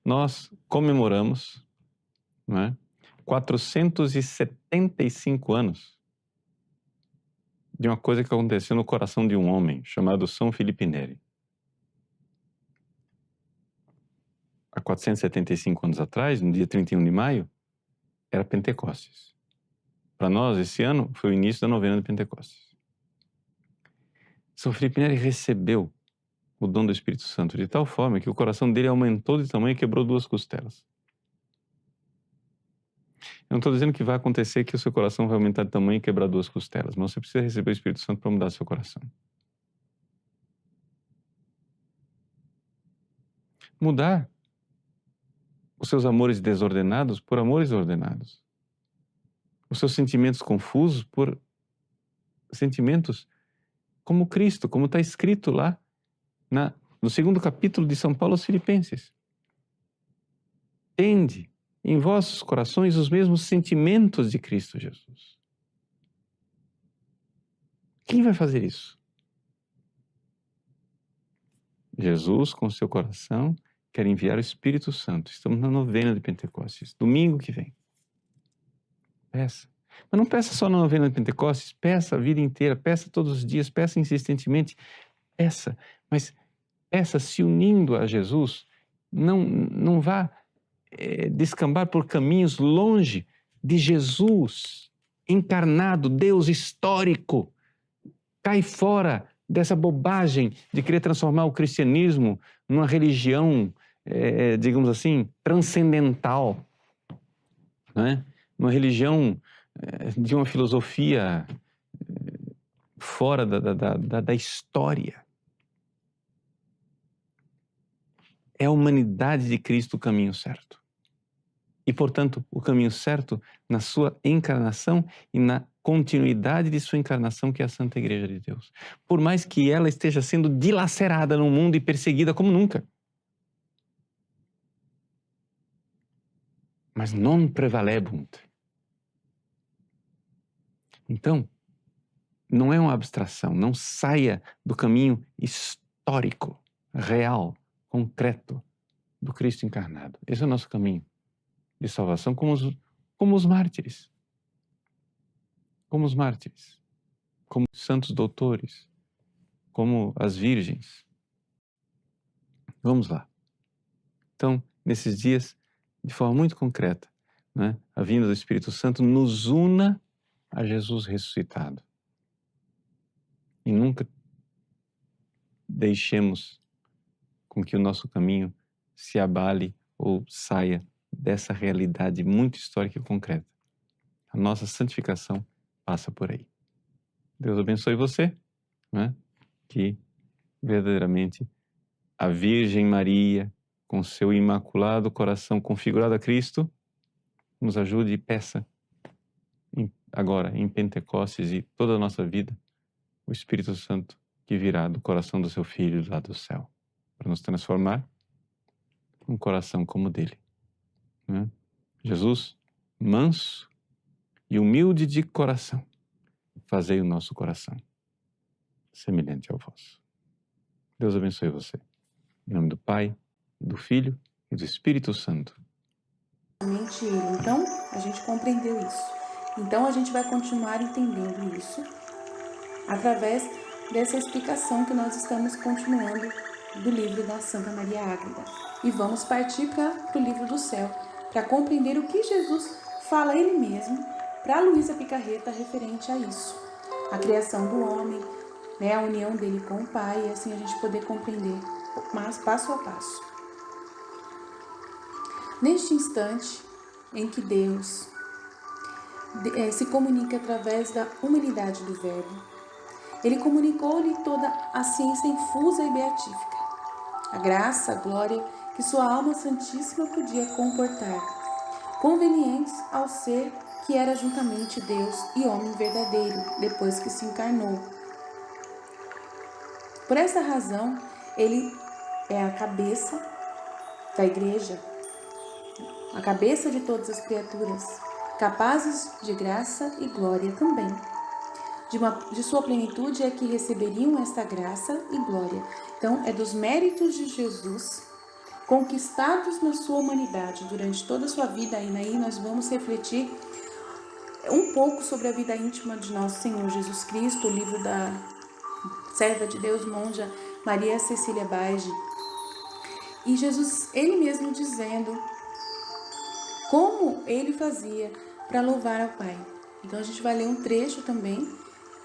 nós comemoramos, não é, 475 anos de uma coisa que aconteceu no coração de um homem chamado São Felipe Neri. Há 475 anos atrás, no dia 31 de maio, era Pentecostes. Para nós, esse ano, foi o início da novena de Pentecostes. São Felipe Neri recebeu o dom do Espírito Santo de tal forma que o coração dele aumentou de tamanho e quebrou 2 costelas. Eu não estou dizendo que vai acontecer que o seu coração vai aumentar de tamanho e quebrar 2 costelas, mas você precisa receber o Espírito Santo para mudar seu coração. Mudar os seus amores desordenados por amores ordenados. Os seus sentimentos confusos por sentimentos como Cristo, como está escrito lá no 2º capítulo de São Paulo aos Filipenses. Tende em vossos corações os mesmos sentimentos de Cristo Jesus. Quem vai fazer isso? Jesus, com seu coração, quer enviar o Espírito Santo. Estamos na novena de Pentecostes, domingo que vem. Peça. Mas não peça só na novena de Pentecostes, peça a vida inteira, peça todos os dias, peça insistentemente, peça. Mas peça se unindo a Jesus, não vá descambar por caminhos longe de Jesus encarnado, Deus histórico. Cai fora dessa bobagem de querer transformar o cristianismo numa religião, digamos assim, transcendental, né? Uma religião de uma filosofia fora da história. É a humanidade de Cristo o caminho certo. E, portanto, o caminho certo na sua encarnação e na continuidade de sua encarnação, que é a Santa Igreja de Deus. Por mais que ela esteja sendo dilacerada no mundo e perseguida como nunca. Mas non prevalebunt. Então, não é uma abstração, não saia do caminho histórico, real, concreto do Cristo encarnado. Esse é o nosso caminho de salvação, como os mártires. Como os mártires, como os santos doutores, como as virgens. Vamos lá. Então, nesses dias, de forma muito concreta, né, a vinda do Espírito Santo nos una a Jesus ressuscitado. E nunca deixemos com que o nosso caminho se abale ou saia dessa realidade muito histórica e concreta. A nossa santificação passa por aí. Deus abençoe você, né? Que verdadeiramente a Virgem Maria, com seu imaculado coração configurado a Cristo, nos ajude e peça agora em Pentecostes e toda a nossa vida o Espírito Santo que virá do coração do seu Filho lá do céu, para nos transformar um coração como o dele, né? Jesus, manso e humilde de coração, fazei o nosso coração semelhante ao vosso. Deus abençoe você. Em nome do Pai, do Filho e do Espírito Santo. Somente Ele. Então, a gente compreendeu isso. Então, a gente vai continuar entendendo isso através dessa explicação que nós estamos continuando do livro da Santa Maria Ágreda. E vamos partir para o livro do céu, para compreender o que Jesus fala Ele mesmo para Luísa Picarreta referente a isso. A criação do homem, né, a união dele com o Pai, e assim a gente poder compreender, mas passo a passo. Neste instante em que Deus se comunica através da humanidade do Verbo, Ele comunicou-lhe toda a ciência infusa e beatífica, a graça, a glória que sua alma santíssima podia comportar, convenientes ao ser que era juntamente Deus e homem verdadeiro, depois que se encarnou. Por essa razão, Ele é a cabeça da Igreja, a cabeça de todas as criaturas, capazes de graça e glória também. de sua plenitude é que receberiam esta graça e glória. Então, é dos méritos de Jesus conquistados na sua humanidade durante toda a sua vida. E aí nós vamos refletir um pouco sobre a vida íntima de nosso Senhor Jesus Cristo, o livro da serva de Deus, monja Maria Cecília Bage. E Jesus, ele mesmo dizendo como ele fazia para louvar ao Pai. Então a gente vai ler um trecho também,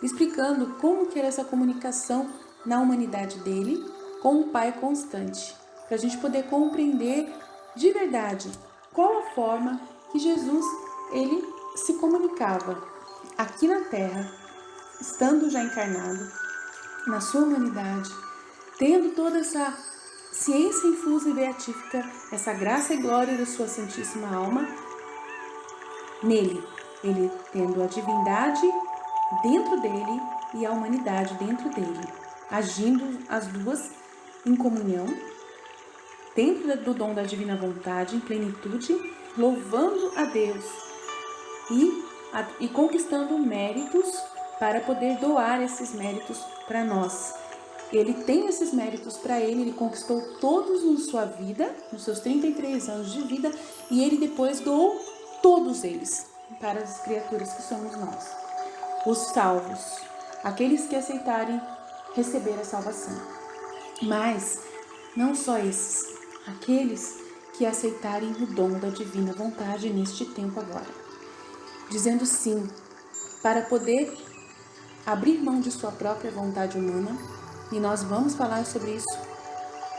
explicando como que era essa comunicação na humanidade dele com o Pai constante, para a gente poder compreender de verdade qual a forma que Jesus ele se comunicava aqui na Terra, estando já encarnado, na sua humanidade, tendo toda essa ciência infusa e beatífica, essa graça e glória da sua Santíssima Alma, nele, ele tendo a divindade dentro dele e a humanidade dentro dele, agindo as duas em comunhão, dentro do dom da divina vontade, em plenitude, louvando a Deus e conquistando méritos para poder doar esses méritos para nós. Ele tem esses méritos para ele conquistou todos em sua vida, nos seus 33 anos de vida, e ele depois doou todos eles para as criaturas que somos nós, os salvos, aqueles que aceitarem receber a salvação. Mas não só esses, aqueles que aceitarem o dom da divina vontade neste tempo agora, dizendo sim, para poder abrir mão de sua própria vontade humana. E nós vamos falar sobre isso.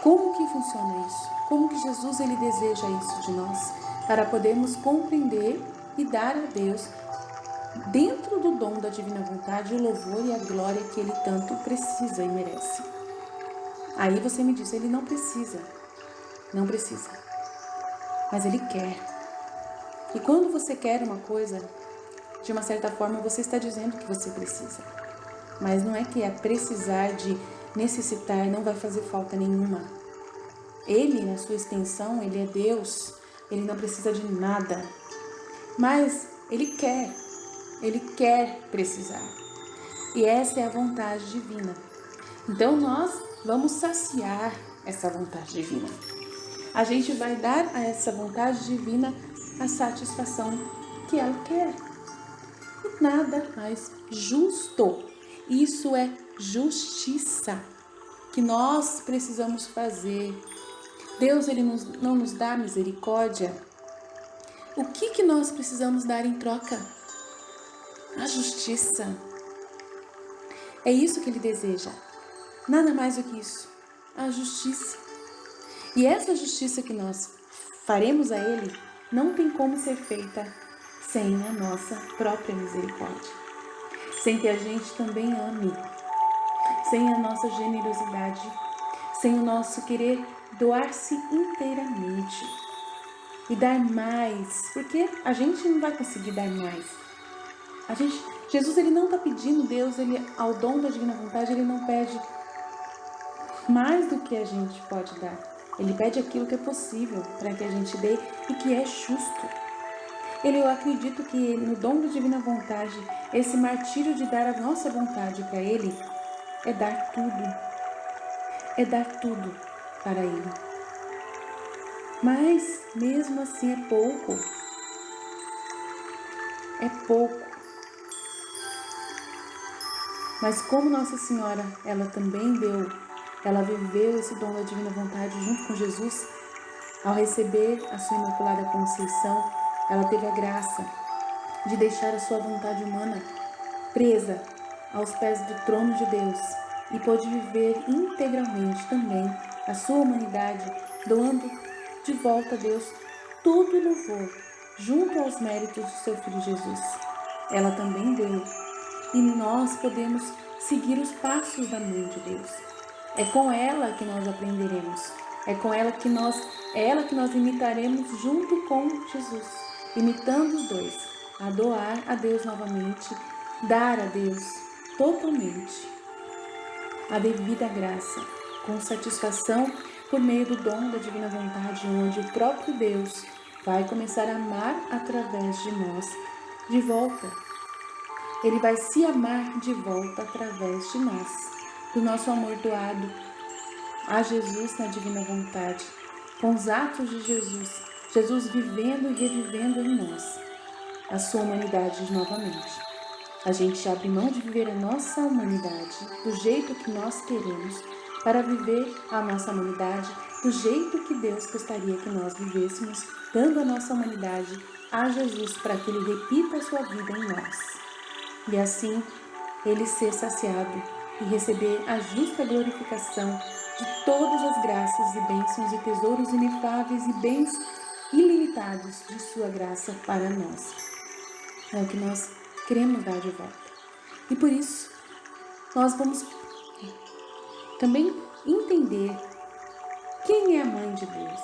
Como que funciona isso? Como que Jesus ele deseja isso de nós? Para podermos compreender e dar a Deus, dentro do dom da divina vontade, o louvor e a glória que ele tanto precisa e merece. Aí você me diz, ele não precisa. Não precisa. Mas ele quer. E quando você quer uma coisa, de uma certa forma você está dizendo que você precisa. Mas não é que é precisar de necessitar, não vai fazer falta nenhuma. Ele, na sua extensão, ele é Deus, ele não precisa de nada. Mas ele quer precisar. E essa é a vontade divina. Então nós vamos saciar essa vontade divina. A gente vai dar a essa vontade divina a satisfação que ela quer. E nada mais justo. Isso é justiça que nós precisamos fazer. Deus ele não nos dá misericórdia. O que nós precisamos dar em troca? A justiça. É isso que ele deseja. Nada mais do que isso. A justiça. E essa justiça que nós faremos a ele não tem como ser feita sem a nossa própria misericórdia. Sem que a gente também ame, sem a nossa generosidade, sem o nosso querer doar-se inteiramente e dar mais, porque a gente não vai conseguir dar mais. Jesus ele não está pedindo, Deus, ele, ao dom da divina vontade, ele não pede mais do que a gente pode dar. Ele pede aquilo que é possível para que a gente dê e que é justo. Eu acredito que no dom da divina vontade, esse martírio de dar a nossa vontade para ele é dar tudo. É dar tudo para ele. Mas mesmo assim é pouco. É pouco. Mas como Nossa Senhora, ela também ela viveu esse dom da divina vontade junto com Jesus, ao receber a sua Imaculada Conceição, ela teve a graça de deixar a sua vontade humana presa aos pés do trono de Deus e pôde viver integralmente também a sua humanidade, doando de volta a Deus todo o louvor, junto aos méritos do seu Filho Jesus. Ela também deu, e nós podemos seguir os passos da mãe de Deus. É com ela que nós aprenderemos, é ela que nós imitaremos junto com Jesus, imitando os dois, a doar a Deus novamente, dar a Deus totalmente a devida graça, com satisfação por meio do dom da divina vontade, onde o próprio Deus vai começar a amar através de nós de volta. Ele vai se amar de volta através de nós, do nosso amor doado a Jesus na divina vontade, com os atos de Jesus vivendo e revivendo em nós a sua humanidade novamente. A gente abre mão de viver a nossa humanidade do jeito que nós queremos para viver a nossa humanidade do jeito que Deus gostaria que nós vivêssemos, dando a nossa humanidade a Jesus para que Ele repita a sua vida em nós. E assim, Ele ser saciado e receber a justa glorificação de todas as graças e bênçãos e tesouros inefáveis e bens ilimitados de sua graça para nós. É o que nós queremos dar de volta. E por isso, nós vamos também entender quem é a mãe de Deus.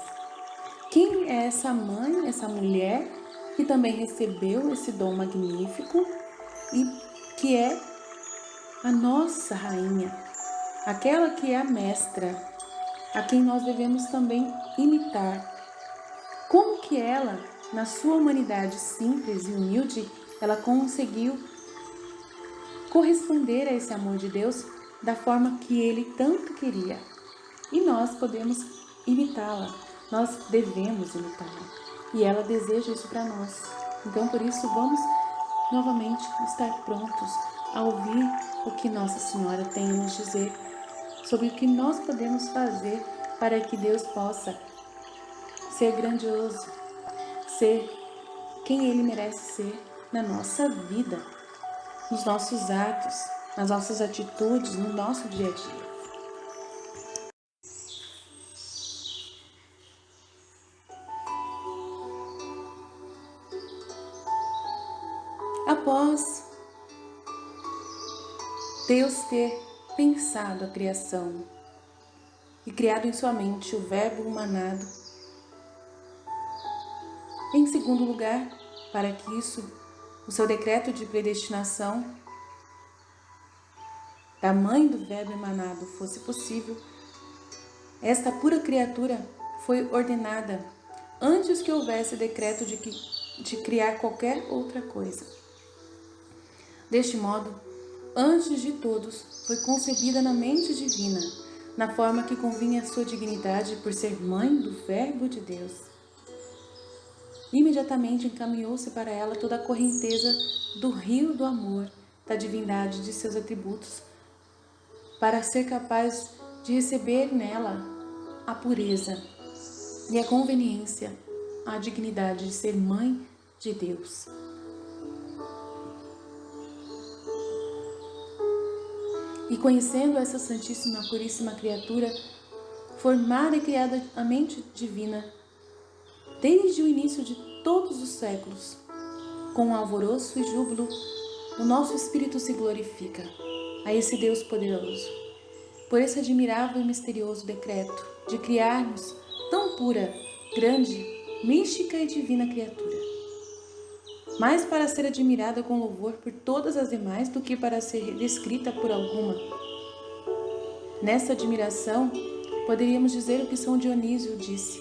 Quem é essa mãe, essa mulher que também recebeu esse dom magnífico e que é a nossa rainha, aquela que é a mestra, a quem nós devemos também imitar. Como que ela, na sua humanidade simples e humilde, ela conseguiu corresponder a esse amor de Deus da forma que Ele tanto queria. E nós podemos imitá-la, nós devemos imitá-la. E ela deseja isso para nós. Então, por isso, vamos novamente estar prontos a ouvir o que Nossa Senhora tem a nos dizer sobre o que nós podemos fazer para que Deus possa ser grandioso, ser quem Ele merece ser na nossa vida, nos nossos atos, nas nossas atitudes, no nosso dia a dia. Após Deus ter pensado a criação e criado em sua mente o Verbo humanado, em segundo lugar, para que isso, o seu decreto de predestinação da mãe do Verbo emanado fosse possível, esta pura criatura foi ordenada antes que houvesse decreto de criar qualquer outra coisa. Deste modo, antes de todos, foi concebida na mente divina, na forma que convinha à sua dignidade por ser mãe do Verbo de Deus. Imediatamente encaminhou-se para ela toda a correnteza do rio do amor, da divindade de seus atributos, para ser capaz de receber nela a pureza e a conveniência, a dignidade de ser mãe de Deus. E conhecendo essa santíssima, puríssima criatura, formada e criada a mente divina, desde o início de todos os séculos, com alvoroço e júbilo, o nosso espírito se glorifica a esse Deus poderoso, por esse admirável e misterioso decreto de criar-nos tão pura, grande, mística e divina criatura. Mais para ser admirada com louvor por todas as demais do que para ser descrita por alguma. Nessa admiração, poderíamos dizer o que São Dionísio disse: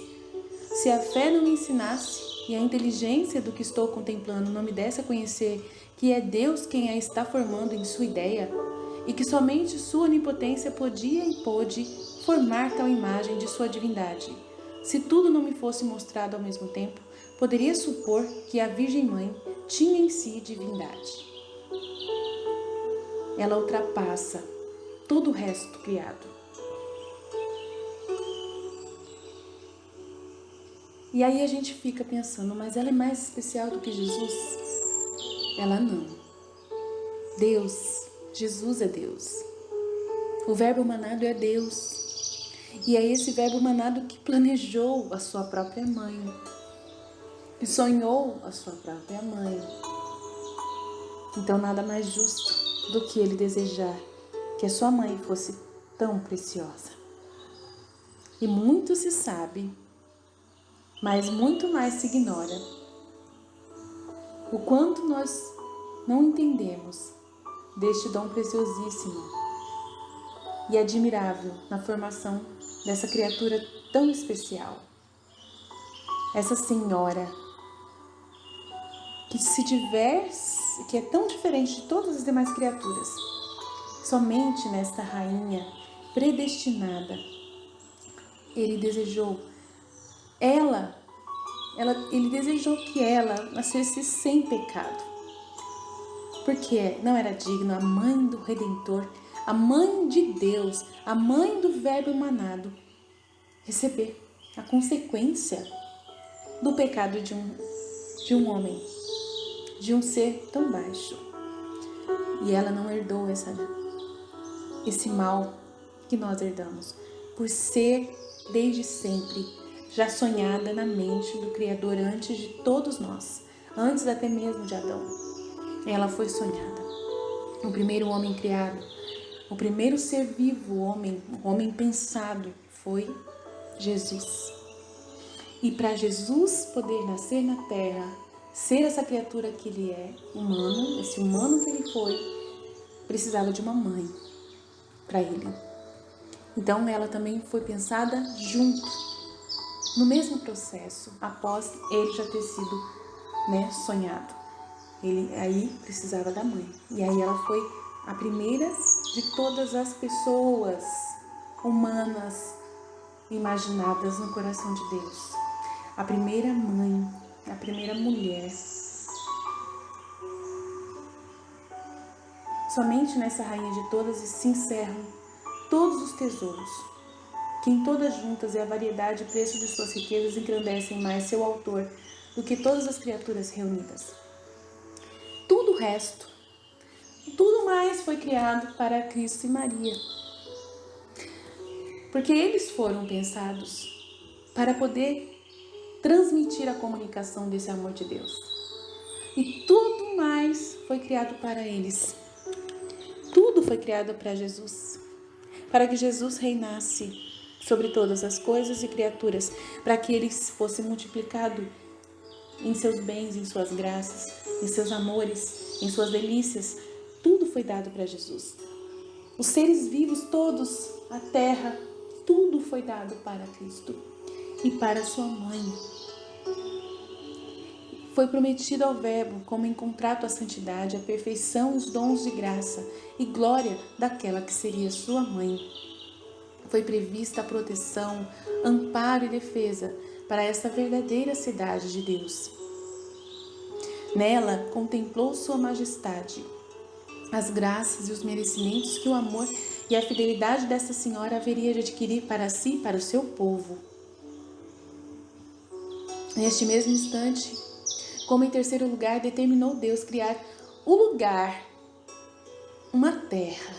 se a fé não me ensinasse e a inteligência do que estou contemplando não me desse a conhecer que é Deus quem a está formando em sua ideia e que somente sua onipotência podia e pôde formar tal imagem de sua divindade, se tudo não me fosse mostrado ao mesmo tempo, poderia supor que a Virgem Mãe tinha em si divindade. Ela ultrapassa todo o resto criado. E aí a gente fica pensando, mas ela é mais especial do que Jesus? Ela não. Deus, Jesus é Deus. O Verbo emanado é Deus. E é esse Verbo emanado que planejou a sua própria mãe, que sonhou a sua própria mãe. Então nada mais justo do que ele desejar que a sua mãe fosse tão preciosa. E muito se sabe, mas muito mais se ignora o quanto nós não entendemos deste dom preciosíssimo e admirável na formação dessa criatura tão especial. Essa senhora que é tão diferente de todas as demais criaturas. Somente nesta rainha predestinada, ele desejou ele desejou que ela nascesse sem pecado, porque não era digna a mãe do Redentor, a mãe de Deus, a mãe do Verbo emanado, receber a consequência do pecado de um homem, de um ser tão baixo. E ela não herdou esse mal que nós herdamos, por ser desde sempre já sonhada na mente do Criador antes de todos nós, antes até mesmo de Adão. Ela foi sonhada. O primeiro homem criado, o primeiro ser vivo, o homem pensado, foi Jesus. E para Jesus poder nascer na terra, ser essa criatura que ele é, humano, esse humano que ele foi, precisava de uma mãe para ele. Então ela também foi pensada junto, no mesmo processo, após ele já ter sido sonhado. Ele aí precisava da mãe. E aí ela foi a primeira de todas as pessoas humanas imaginadas no coração de Deus. A primeira mãe, a primeira mulher. Somente nessa rainha de todas se encerram todos os tesouros, que em todas juntas e a variedade e preço de suas riquezas engrandecem mais seu autor do que todas as criaturas reunidas. Tudo o resto, tudo mais foi criado para Cristo e Maria, porque eles foram pensados para poder transmitir a comunicação desse amor de Deus. E tudo mais foi criado para eles. Tudo foi criado para Jesus, para que Jesus reinasse sobre todas as coisas e criaturas, para que ele fosse multiplicado em seus bens, em suas graças, em seus amores, em suas delícias. Tudo foi dado para Jesus. Os seres vivos todos, a terra, tudo foi dado para Cristo e para sua mãe. Foi prometido ao Verbo, como em contrato a santidade, a perfeição e os dons de graça e glória daquela que seria sua mãe. Foi prevista a proteção, amparo e defesa para essa verdadeira cidade de Deus. Nela contemplou sua majestade, as graças e os merecimentos que o amor e a fidelidade dessa senhora haveria de adquirir para si e para o seu povo. Neste mesmo instante, como em terceiro lugar, determinou Deus criar o lugar, uma terra,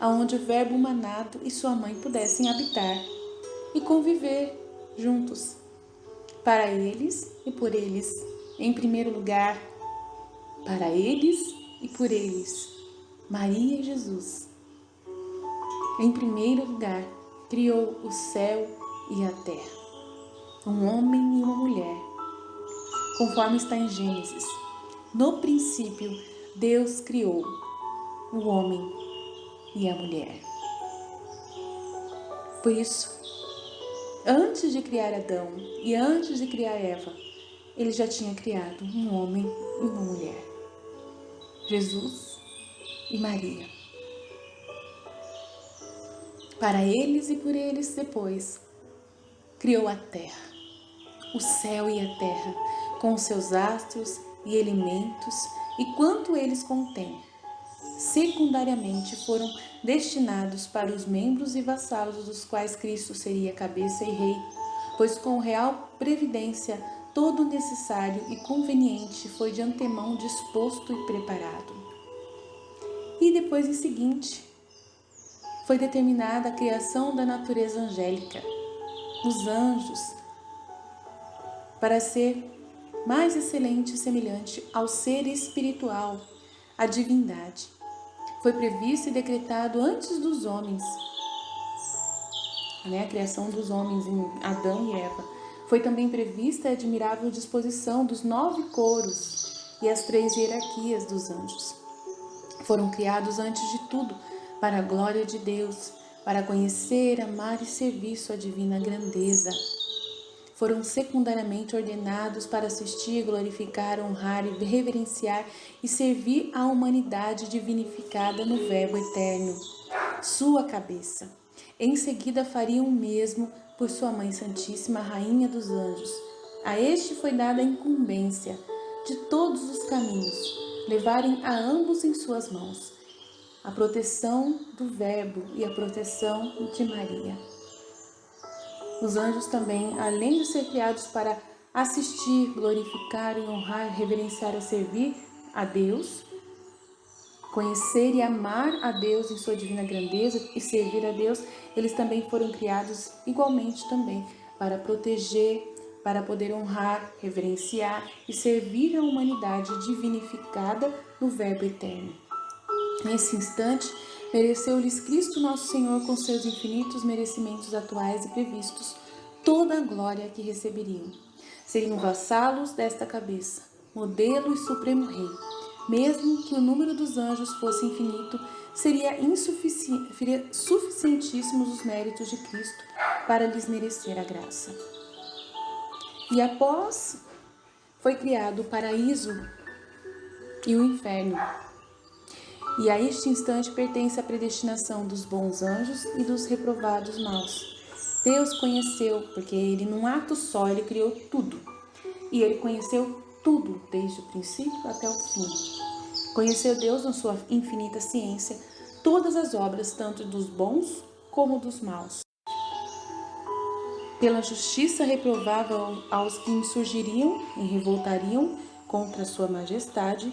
aonde o Verbo humanado e sua mãe pudessem habitar e conviver juntos, para eles e por eles. Em primeiro lugar, para eles e por eles, Maria e Jesus. Em primeiro lugar, criou o céu e a terra, um homem e uma mulher, conforme está em Gênesis. No princípio, Deus criou o homem e a mulher. Por isso, antes de criar Adão e antes de criar Eva, ele já tinha criado um homem e uma mulher, Jesus e Maria. Para eles e por eles depois, criou a terra, o céu e a terra, com seus astros e elementos e quanto eles contêm. Secundariamente foram destinados para os membros e vassalos dos quais Cristo seria cabeça e rei, pois com real previdência todo necessário e conveniente foi de antemão disposto e preparado. E depois em seguinte, foi determinada a criação da natureza angélica, os anjos, para ser mais excelente e semelhante ao ser espiritual, a divindade. Foi previsto e decretado antes dos homens, a criação dos homens em Adão e Eva. Foi também prevista a admirável disposição dos 9 coros e as 3 hierarquias dos anjos. Foram criados antes de tudo para a glória de Deus, para conhecer, amar e servir sua divina grandeza. foram secundariamente ordenados para assistir, glorificar, honrar, reverenciar e servir a humanidade divinificada no Verbo eterno, sua cabeça. Em seguida fariam o mesmo por sua Mãe Santíssima, Rainha dos Anjos. A este foi dada a incumbência de todos os caminhos, levarem a ambos em suas mãos a proteção do Verbo e a proteção de Maria. Os anjos também, além de ser criados para assistir, glorificar, honrar, reverenciar e servir a Deus, conhecer e amar a Deus em sua divina grandeza e servir a Deus, eles também foram criados igualmente também para proteger, para poder honrar, reverenciar e servir a humanidade divinificada no Verbo eterno. Nesse instante, mereceu-lhes Cristo nosso Senhor, com seus infinitos merecimentos atuais e previstos, toda a glória que receberiam. Seriam vassalos desta cabeça, modelo e supremo rei. Mesmo que o número dos anjos fosse infinito, seria suficientíssimos os méritos de Cristo para lhes merecer a graça. E após foi criado o paraíso e o inferno. E a este instante pertence a predestinação dos bons anjos e dos reprovados maus. Deus conheceu, porque ele num ato só, ele criou tudo. E ele conheceu tudo, desde o princípio até o fim. Conheceu Deus na sua infinita ciência, todas as obras, tanto dos bons como dos maus. Pela justiça reprovava aos que insurgiriam e revoltariam contra sua majestade,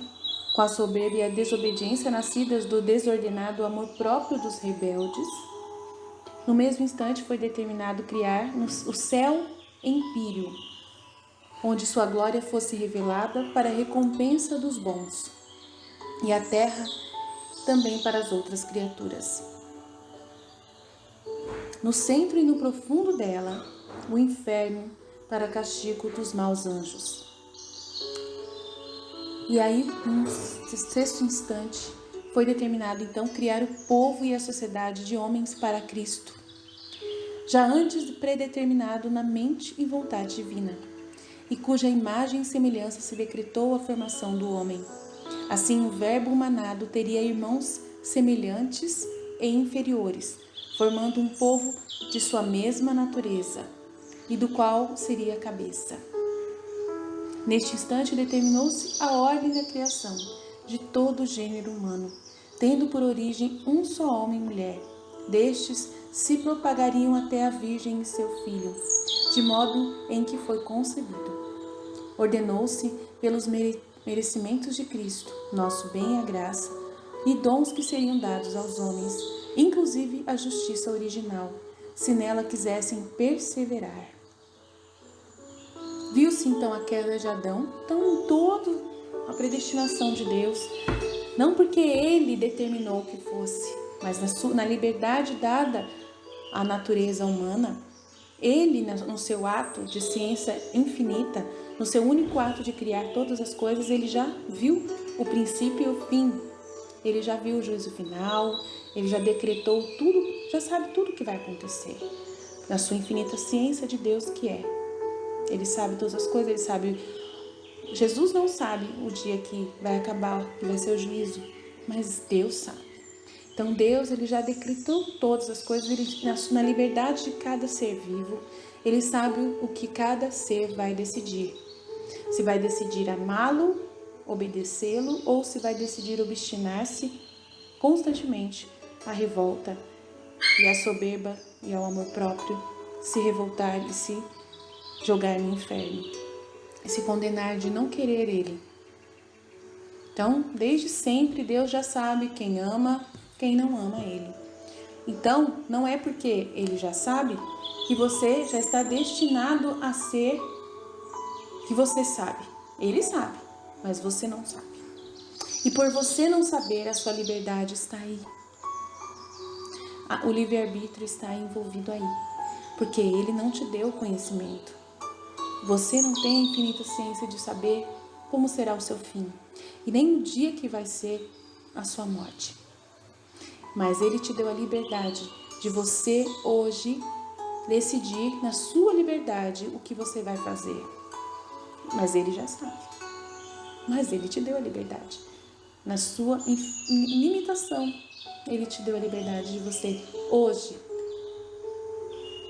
com a soberba e a desobediência nascidas do desordenado amor próprio dos rebeldes. No mesmo instante foi determinado criar o céu empíreo, onde sua glória fosse revelada para a recompensa dos bons, e a terra também para as outras criaturas. No centro e no profundo dela, o inferno para castigo dos maus anjos. E aí, no sexto instante, foi determinado então criar o povo e a sociedade de homens para Cristo, já antes predeterminado na mente e vontade divina, e cuja imagem e semelhança se decretou a formação do homem. Assim, o Verbo humanado teria irmãos semelhantes e inferiores, formando um povo de sua mesma natureza, e do qual seria a cabeça. Neste instante determinou-se a ordem da criação de todo o gênero humano, tendo por origem um só homem e mulher. Destes se propagariam até a Virgem e seu filho, de modo em que foi concebido. Ordenou-se pelos merecimentos de Cristo, nosso bem e a graça, e dons que seriam dados aos homens, inclusive a justiça original, se nela quisessem perseverar. Viu-se então a queda de Adão, então em toda a predestinação de Deus, não porque ele determinou que fosse, mas na liberdade dada à natureza humana, ele, no seu ato de ciência infinita, no seu único ato de criar todas as coisas, ele já viu o princípio e o fim, ele já viu o juízo final, ele já decretou tudo, já sabe tudo o que vai acontecer, na sua infinita ciência de Deus que é. Ele sabe todas as coisas, ele sabe. Jesus não sabe o dia que vai acabar, que vai ser o juízo, mas Deus sabe. Então Deus, ele já decretou todas as coisas, ele, na liberdade de cada ser vivo, ele sabe o que cada ser vai decidir. Se vai decidir amá-lo, obedecê-lo, ou se vai decidir obstinar-se constantemente à revolta e à soberba e ao amor próprio, se revoltar e se jogar no inferno e se condenar de não querer ele. Então, desde sempre, Deus já sabe quem ama, quem não ama ele. Então, não é porque ele já sabe que você já está destinado a ser que você sabe. Ele sabe, mas você não sabe. E por você não saber, a sua liberdade está aí. O livre-arbítrio está envolvido aí, porque ele não te deu conhecimento. Você não tem a infinita ciência de saber como será o seu fim, e nem o dia que vai ser a sua morte. Mas ele te deu a liberdade de você hoje decidir na sua liberdade o que você vai fazer. Mas Ele já sabe. Mas Ele te deu a liberdade. Na sua limitação, Ele te deu a liberdade de você hoje.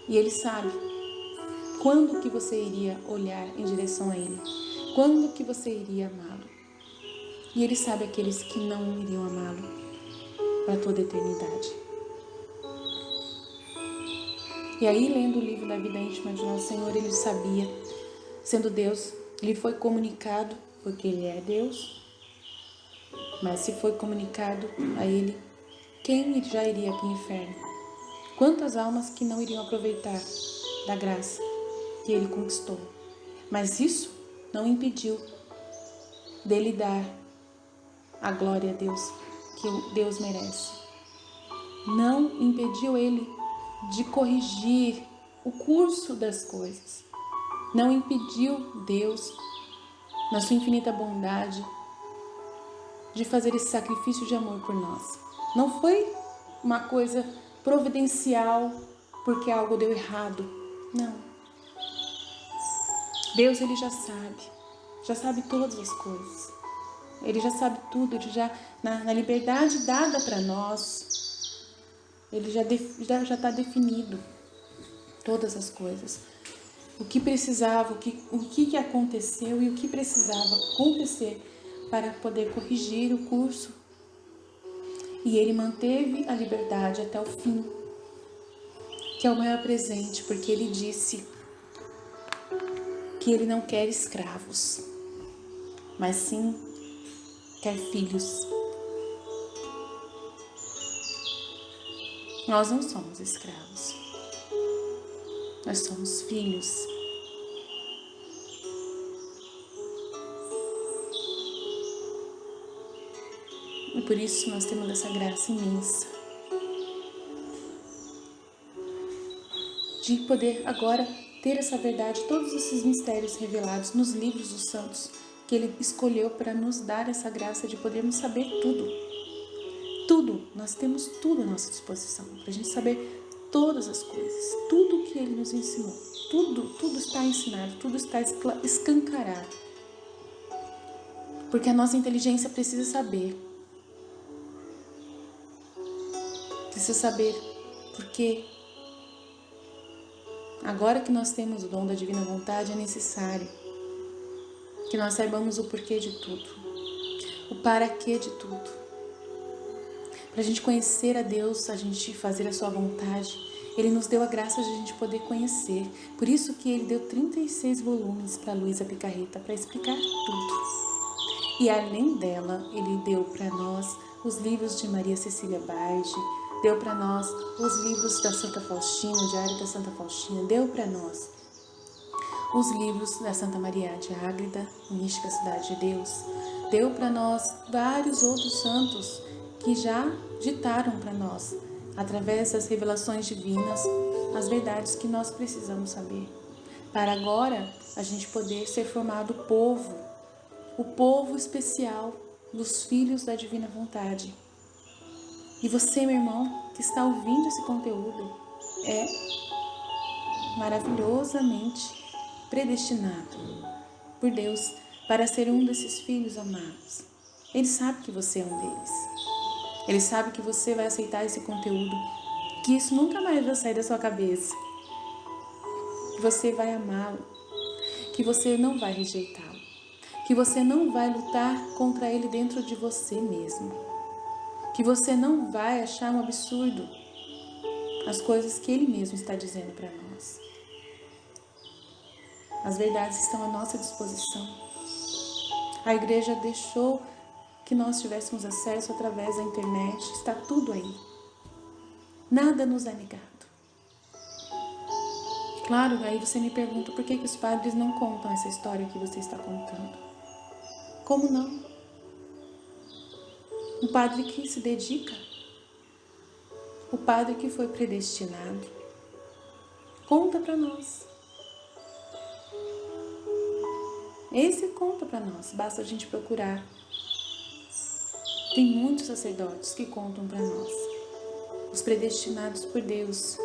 E Ele sabe quando que você iria olhar em direção a Ele. Quando que você iria amá-lo. E Ele sabe aqueles que não iriam amá-lo para toda a eternidade. E aí, lendo o livro da vida íntima de Nosso Senhor, Ele sabia, sendo Deus, lhe foi comunicado, porque Ele é Deus, mas se foi comunicado a Ele, quem já iria para o inferno? Quantas almas que não iriam aproveitar da graça que Ele conquistou? Mas isso não impediu dele dar a glória a Deus, que Deus merece. Não impediu Ele de corrigir o curso das coisas. Não impediu Deus, na sua infinita bondade, de fazer esse sacrifício de amor por nós. Não foi uma coisa providencial porque algo deu errado. Não. Deus, Ele já sabe todas as coisas. Ele já sabe tudo, Ele já, na liberdade dada para nós, Ele já está definido todas as coisas. O que precisava, o que aconteceu e o que precisava acontecer para poder corrigir o curso. E Ele manteve a liberdade até o fim, que é o maior presente, porque Ele disse que Ele não quer escravos, mas sim quer filhos. Nós não somos escravos, nós somos filhos. E por isso nós temos essa graça imensa de poder agora ter essa verdade, todos esses mistérios revelados nos livros dos santos, que Ele escolheu para nos dar essa graça de podermos saber tudo. Tudo, nós temos tudo à nossa disposição, para a gente saber todas as coisas, tudo que Ele nos ensinou, tudo está ensinado, tudo está escancarado. Porque a nossa inteligência precisa saber porque agora que nós temos o dom da divina vontade, é necessário que nós saibamos o porquê de tudo, o para quê de tudo. Para a gente conhecer a Deus, a gente fazer a sua vontade, Ele nos deu a graça de a gente poder conhecer. Por isso que Ele deu 36 volumes para Luísa Picarreta, para explicar tudo. E além dela, Ele deu para nós os livros de Maria Cecília Baige, deu para nós os livros da Santa Faustina, o Diário da Santa Faustina, deu para nós os livros da Santa Maria de Ágreda, Mística Cidade de Deus, deu para nós vários outros santos que já ditaram para nós, através das revelações divinas, as verdades que nós precisamos saber, para agora a gente poder ser formado o povo especial dos filhos da divina vontade. E você, meu irmão, que está ouvindo esse conteúdo, é maravilhosamente predestinado por Deus para ser um desses filhos amados. Ele sabe que você é um deles. Ele sabe que você vai aceitar esse conteúdo, que isso nunca mais vai sair da sua cabeça, que você vai amá-lo, que você não vai rejeitá-lo, que você não vai lutar contra ele dentro de você mesmo, que você não vai achar um absurdo as coisas que Ele mesmo está dizendo para nós. As verdades estão à nossa disposição. A igreja deixou que nós tivéssemos acesso através da internet, está tudo aí. Nada nos é negado. Claro, aí você me pergunta por que os padres não contam essa história que você está contando. Como não? Um padre que se dedica, o padre que foi predestinado, conta para nós. Esse conta para nós, basta a gente procurar. Tem muitos sacerdotes que contam para nós, os predestinados por Deus,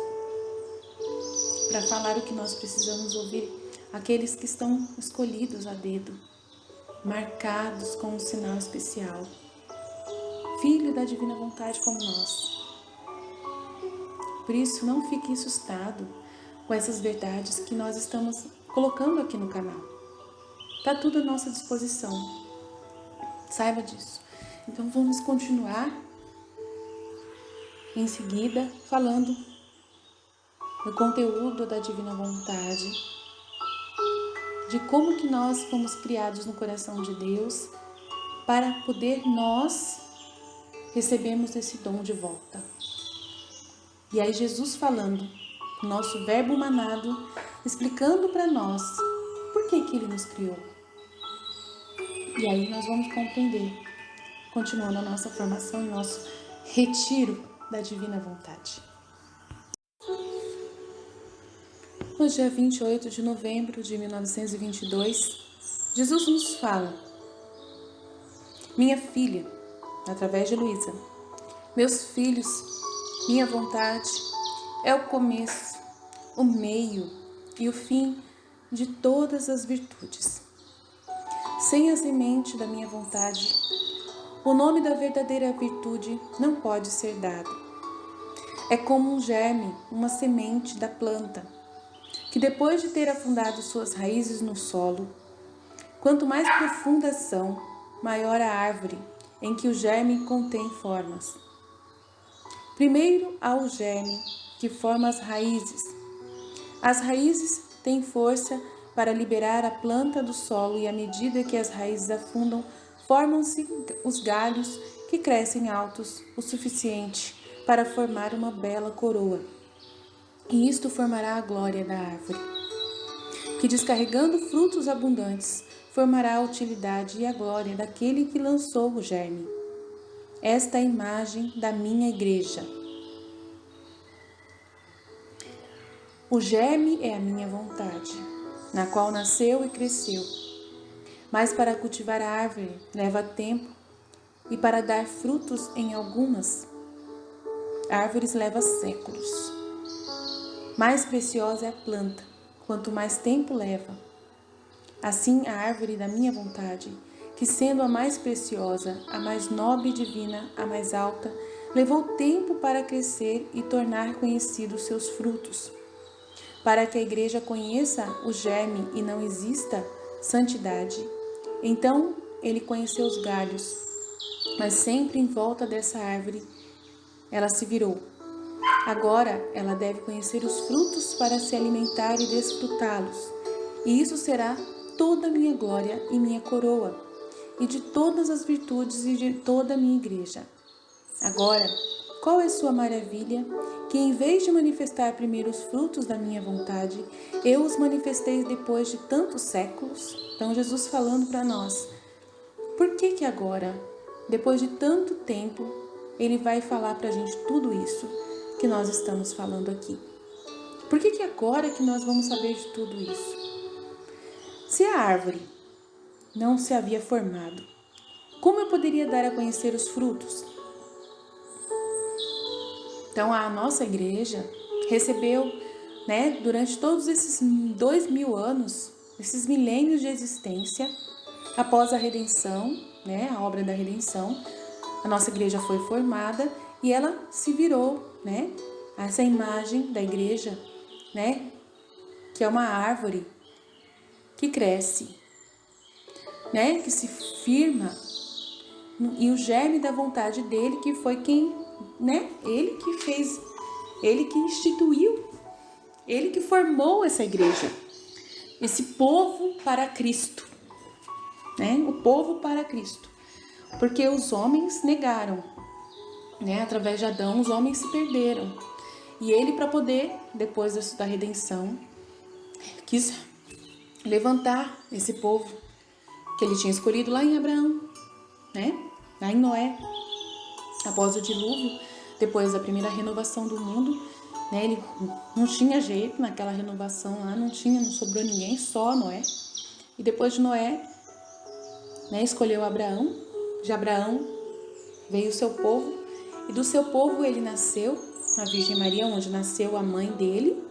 para falar o que nós precisamos ouvir, aqueles que estão escolhidos a dedo, marcados com um sinal especial, filho da divina vontade como nós. Por isso, não fique assustado com essas verdades que nós estamos colocando aqui no canal. Está tudo à nossa disposição. Saiba disso. Então vamos continuar em seguida falando do conteúdo da divina vontade, de como que nós fomos criados no coração de Deus para poder nós recebermos esse dom de volta. E aí Jesus falando, nosso verbo manado, explicando para nós por que Ele nos criou. E aí nós vamos compreender, continuando a nossa formação e nosso retiro da divina vontade. No dia 28 de novembro de 1922, Jesus nos fala: minha filha, através de Luísa, meus filhos, minha vontade é o começo, o meio e o fim de todas as virtudes. Sem a semente da minha vontade, o nome da verdadeira virtude não pode ser dado. É como um germe, uma semente da planta, que depois de ter afundado suas raízes no solo, quanto mais profundas são, maior a árvore em que o germe contém formas. Primeiro há o germe, que forma as raízes. As raízes têm força para liberar a planta do solo e à medida que as raízes afundam, formam-se os galhos que crescem altos o suficiente para formar uma bela coroa. E isto formará a glória da árvore, que descarregando frutos abundantes, formará a utilidade e a glória daquele que lançou o germe. Esta é a imagem da minha igreja. O germe é a minha vontade, na qual nasceu e cresceu. Mas para cultivar a árvore leva tempo, e para dar frutos em algumas árvores leva séculos. Mais preciosa é a planta, quanto mais tempo leva. Assim a árvore da minha vontade, que sendo a mais preciosa, a mais nobre e divina, a mais alta, levou tempo para crescer e tornar conhecidos seus frutos. Para que a igreja conheça o germe e não exista santidade. Então ele conheceu os galhos, mas sempre em volta dessa árvore ela se virou. Agora ela deve conhecer os frutos para se alimentar e desfrutá-los. E isso será toda a minha glória e minha coroa, e de todas as virtudes e de toda a minha igreja. Agora, qual é sua maravilha? Que em vez de manifestar primeiro os frutos da minha vontade, eu os manifestei depois de tantos séculos? Então Jesus falando para nós, por que agora, depois de tanto tempo, Ele vai falar para a gente tudo isso que nós estamos falando aqui? Por que agora que nós vamos saber de tudo isso? Se a árvore não se havia formado, como eu poderia dar a conhecer os frutos? Então a nossa igreja recebeu, durante todos esses 2000 anos, esses milênios de existência, após a redenção, a obra da redenção, a nossa igreja foi formada e ela se virou, essa imagem da igreja, que é uma árvore que cresce, que se firma, e o germe da vontade dele, que foi quem, ele que fez, ele que instituiu, ele que formou essa igreja, esse povo para Cristo, o povo para Cristo, porque os homens negaram, através de Adão os homens se perderam, e ele, para poder, depois da redenção, quis levantar esse povo que ele tinha escolhido lá em Abraão, lá em Noé, após o dilúvio, depois da primeira renovação do mundo, ele não tinha jeito naquela renovação lá, não sobrou ninguém, só Noé. E depois de Noé, escolheu Abraão, de Abraão veio o seu povo, e do seu povo ele nasceu, a Virgem Maria, onde nasceu a mãe dele,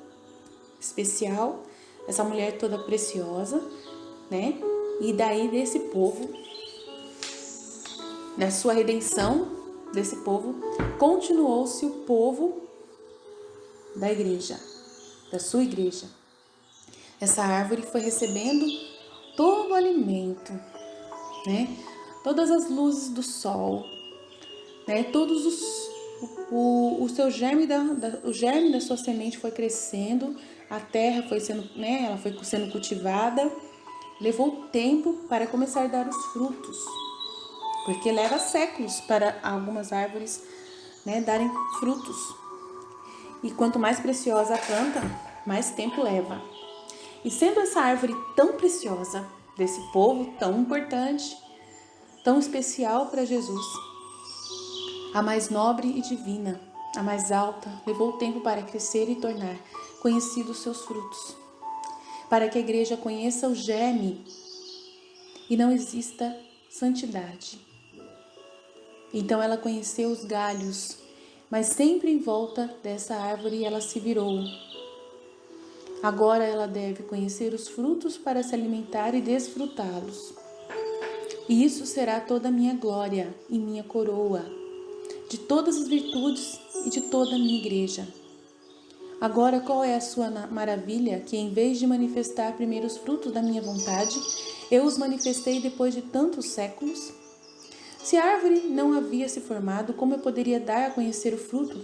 especial, essa mulher toda preciosa, né? E daí desse povo, na sua redenção desse povo, continuou-se o povo da igreja, da sua igreja. Essa árvore foi recebendo todo o alimento, né? Todas as luzes do sol, né? O seu germe o germe da sua semente foi crescendo, a terra foi sendo, né? Ela foi sendo cultivada, levou tempo para começar a dar os frutos, porque leva séculos para algumas árvores, né, darem frutos. E quanto mais preciosa a planta, mais tempo leva. E sendo essa árvore tão preciosa, desse povo tão importante, tão especial para Jesus, a mais nobre e divina, a mais alta, levou tempo para crescer e tornar conhecidos seus frutos, para que a igreja conheça o germe e não exista santidade. Então ela conheceu os galhos, mas sempre em volta dessa árvore ela se virou. Agora ela deve conhecer os frutos para se alimentar e desfrutá-los. E isso será toda a minha glória e minha coroa, de todas as virtudes e de toda a minha igreja. Agora qual é a sua maravilha, que em vez de manifestar primeiro os frutos da minha vontade, eu os manifestei depois de tantos séculos? Se a árvore não havia se formado, como eu poderia dar a conhecer o fruto?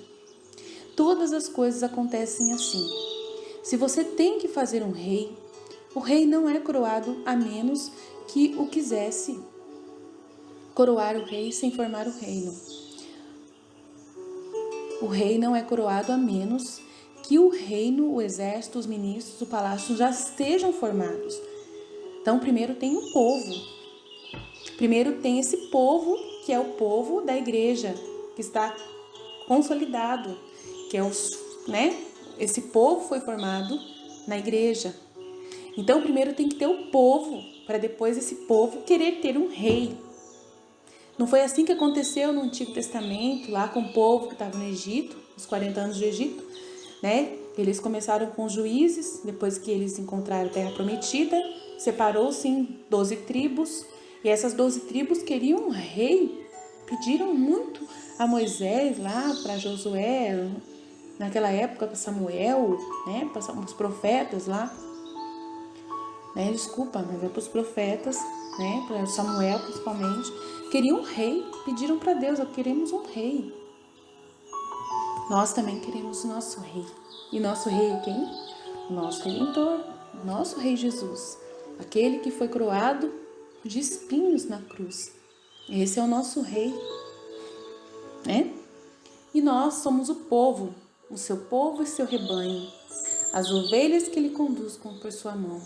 Todas as coisas acontecem assim. Se você tem que fazer um rei, o rei não é coroado a menos que o quisesse coroar o rei sem formar o reino. O rei não é coroado a menos que o reino, o exército, os ministros, o palácio já estejam formados. Então, primeiro tem o povo. Primeiro tem esse povo, que é o povo da igreja, que está consolidado, que é esse povo foi formado na igreja. Então, primeiro tem que ter o povo, para depois esse povo querer ter um rei. Não foi assim que aconteceu no Antigo Testamento, lá com o povo que estava no Egito, os 40 anos do Egito, né? Eles começaram com os juízes, depois que eles encontraram a terra prometida, separou-se em 12 tribos, e essas 12 tribos queriam um rei, pediram muito a Moisés lá, para Josué, naquela época para Samuel, né, para os profetas lá, né, mas é para os profetas, né, para Samuel principalmente, queriam um rei, pediram para Deus, queremos um rei. Nós também queremos o nosso rei. E nosso rei é quem? O nosso Redentor, o nosso rei Jesus, aquele que foi coroado de espinhos na cruz. Esse é o nosso rei, né? E nós somos o povo, o seu povo e seu rebanho, as ovelhas que ele conduz por sua mão.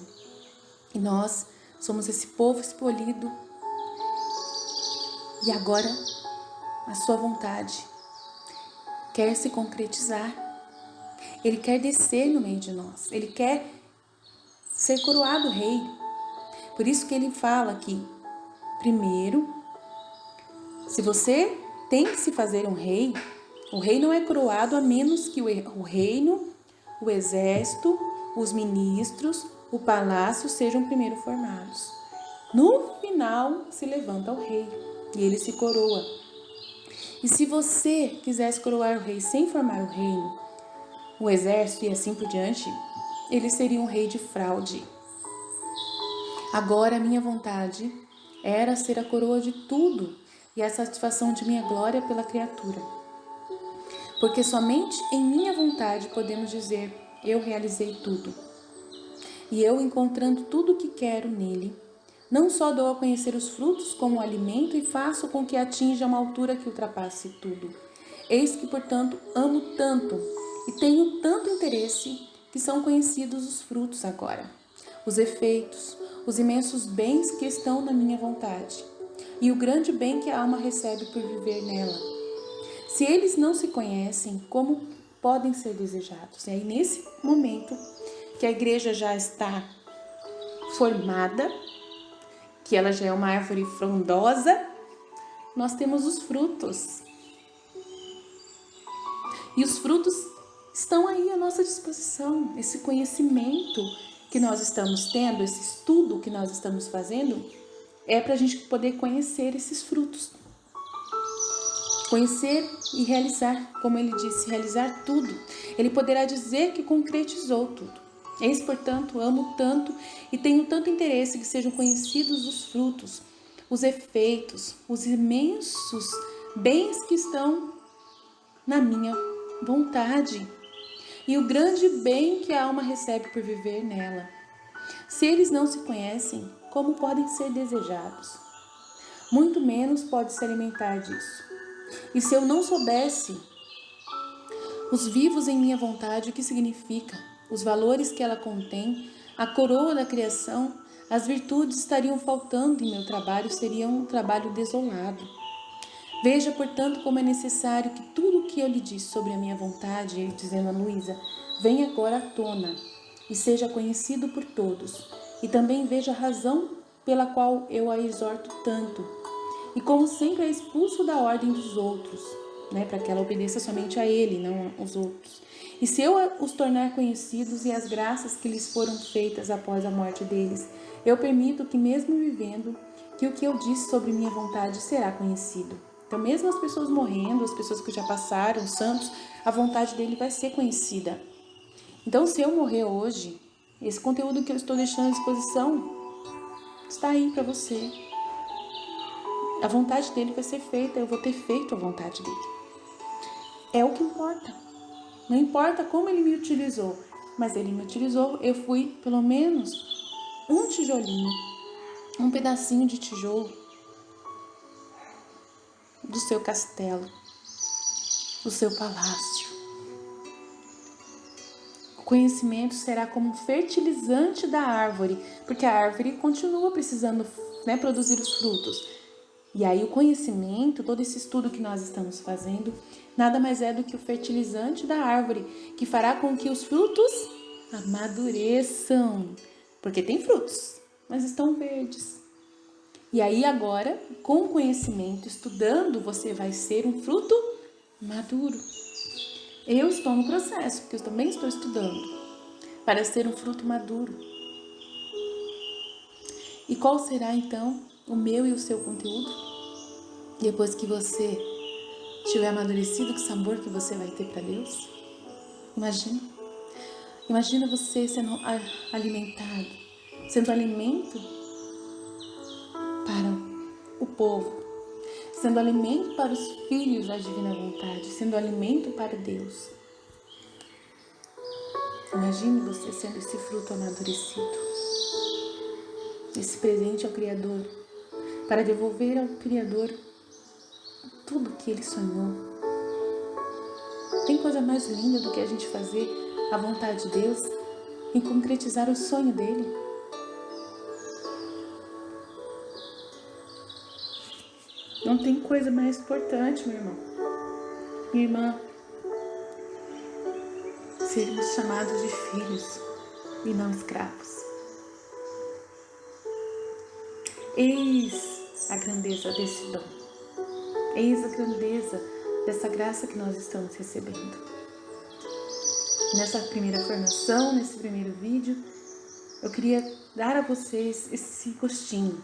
E nós somos esse povo escolhido. E agora a sua vontade quer se concretizar. Ele quer descer no meio de nós. Ele quer ser coroado rei. Por isso que ele fala que, primeiro, se você tem que se fazer um rei, o rei não é coroado a menos que o reino, o exército, os ministros, o palácio sejam primeiro formados. No final se levanta o rei e ele se coroa. E se você quisesse coroar o rei sem formar o reino, o exército e assim por diante, ele seria um rei de fraude. Agora a minha vontade era ser a coroa de tudo e a satisfação de minha glória pela criatura. Porque somente em minha vontade podemos dizer, eu realizei tudo. E eu, encontrando tudo o que quero nele, não só dou a conhecer os frutos como alimento e faço com que atinja uma altura que ultrapasse tudo. Eis que, portanto, amo tanto e tenho tanto interesse que são conhecidos os frutos agora, os efeitos, os imensos bens que estão na minha vontade e o grande bem que a alma recebe por viver nela. Se eles não se conhecem, como podem ser desejados? E aí, nesse momento que a igreja já está formada, que ela já é uma árvore frondosa, nós temos os frutos. E os frutos estão aí à nossa disposição. Esse conhecimento que nós estamos tendo, esse estudo que nós estamos fazendo, é para a gente poder conhecer esses frutos. Conhecer e realizar, como ele disse, realizar tudo. Ele poderá dizer que concretizou tudo. Eis, portanto, amo tanto e tenho tanto interesse que sejam conhecidos os frutos, os efeitos, os imensos bens que estão na minha vontade e o grande bem que a alma recebe por viver nela. Se eles não se conhecem, como podem ser desejados? Muito menos pode se alimentar disso. E se eu não soubesse os vivos em minha vontade, o que significa, os valores que ela contém, a coroa da criação, as virtudes estariam faltando e meu trabalho seria um trabalho desolado. Veja, portanto, como é necessário que tudo o que eu lhe disse sobre a minha vontade, ele dizendo a Luísa, venha agora à tona e seja conhecido por todos. E também veja a razão pela qual eu a exorto tanto. E como sempre é expulso da ordem dos outros, para que ela obedeça somente a ele, não aos outros. E se eu os tornar conhecidos e as graças que lhes foram feitas após a morte deles, eu permito que mesmo vivendo, que o que eu disse sobre minha vontade será conhecido. Então mesmo as pessoas morrendo, as pessoas que já passaram, os santos, a vontade dele vai ser conhecida. Então se eu morrer hoje, esse conteúdo que eu estou deixando à disposição está aí para você. A vontade dele vai ser feita, eu vou ter feito a vontade dele. É o que importa. Não importa como ele me utilizou, mas ele me utilizou, eu fui pelo menos um tijolinho, um pedacinho de tijolo do seu castelo, do seu palácio. O conhecimento será como um fertilizante da árvore, porque a árvore continua precisando, produzir os frutos. E aí o conhecimento, todo esse estudo que nós estamos fazendo, nada mais é do que o fertilizante da árvore, que fará com que os frutos amadureçam. Porque tem frutos, mas estão verdes. E aí agora, com o conhecimento, estudando, você vai ser um fruto maduro. Eu estou no processo, porque eu também estou estudando, para ser um fruto maduro. E qual será então o meu e o seu conteúdo? Depois que você estiver amadurecido, que sabor que você vai ter para Deus? Imagina você sendo alimentado, sendo alimento para o povo, sendo alimento para os filhos da divina vontade, sendo alimento para Deus. Imagine você sendo esse fruto amadurecido, esse presente ao Criador, para devolver ao Criador tudo que Ele sonhou. Tem coisa mais linda do que a gente fazer a vontade de Deus e concretizar o sonho dele? Não tem coisa mais importante, meu irmão, minha irmã, sermos chamados de filhos e não escravos. Eis a grandeza desse dom. Eis a grandeza dessa graça que nós estamos recebendo. Nessa primeira formação, nesse primeiro vídeo, eu queria dar a vocês esse gostinho,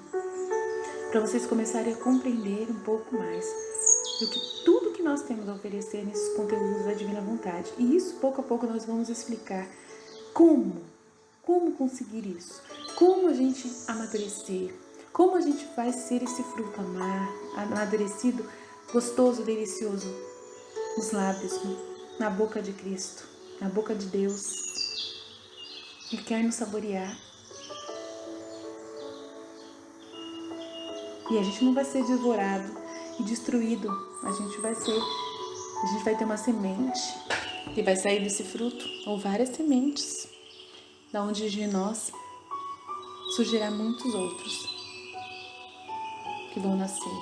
para vocês começarem a compreender um pouco mais do que tudo que nós temos a oferecer nesses conteúdos da Divina Vontade. E isso, pouco a pouco, nós vamos explicar como conseguir isso, como a gente amadurecer, como a gente vai ser esse fruto amadurecido, gostoso, delicioso, nos lábios, na boca de Cristo, na boca de Deus, que quer nos saborear. E a gente não vai ser devorado e destruído, a gente vai ter uma semente que vai sair desse fruto, ou várias sementes, da onde de nós surgirá muitos outros que vão nascer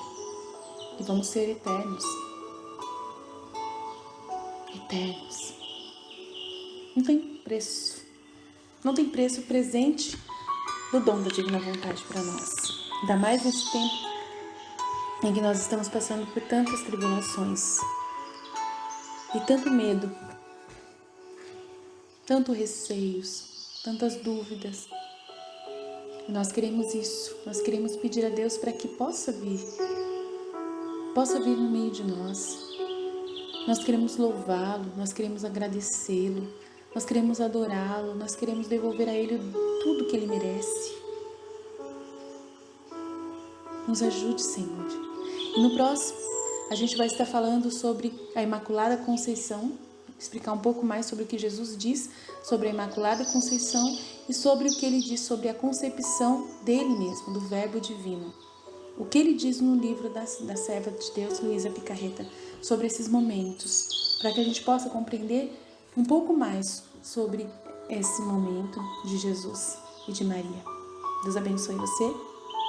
e vamos ser eternos. Eternos. Não tem preço. Não tem preço presente do dom da Divina Vontade para nós. Ainda mais nesse tempo em que nós estamos passando por tantas tribulações e tanto medo. tantos receios, tantas dúvidas. E nós queremos isso, nós queremos pedir a Deus para que possa vir no meio de nós. Nós queremos louvá-lo, nós queremos agradecê-lo, nós queremos adorá-lo, nós queremos devolver a Ele tudo que Ele merece. Nos ajude, Senhor. E no próximo, a gente vai estar falando sobre a Imaculada Conceição, explicar um pouco mais sobre o que Jesus diz sobre a Imaculada Conceição e sobre o que Ele diz sobre a concepção dele mesmo, do Verbo Divino. O que Ele diz no livro da serva de Deus, Luísa Picarreta, sobre esses momentos, para que a gente possa compreender um pouco mais sobre esse momento de Jesus e de Maria. Deus abençoe você.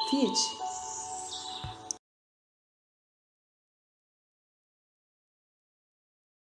Fiat.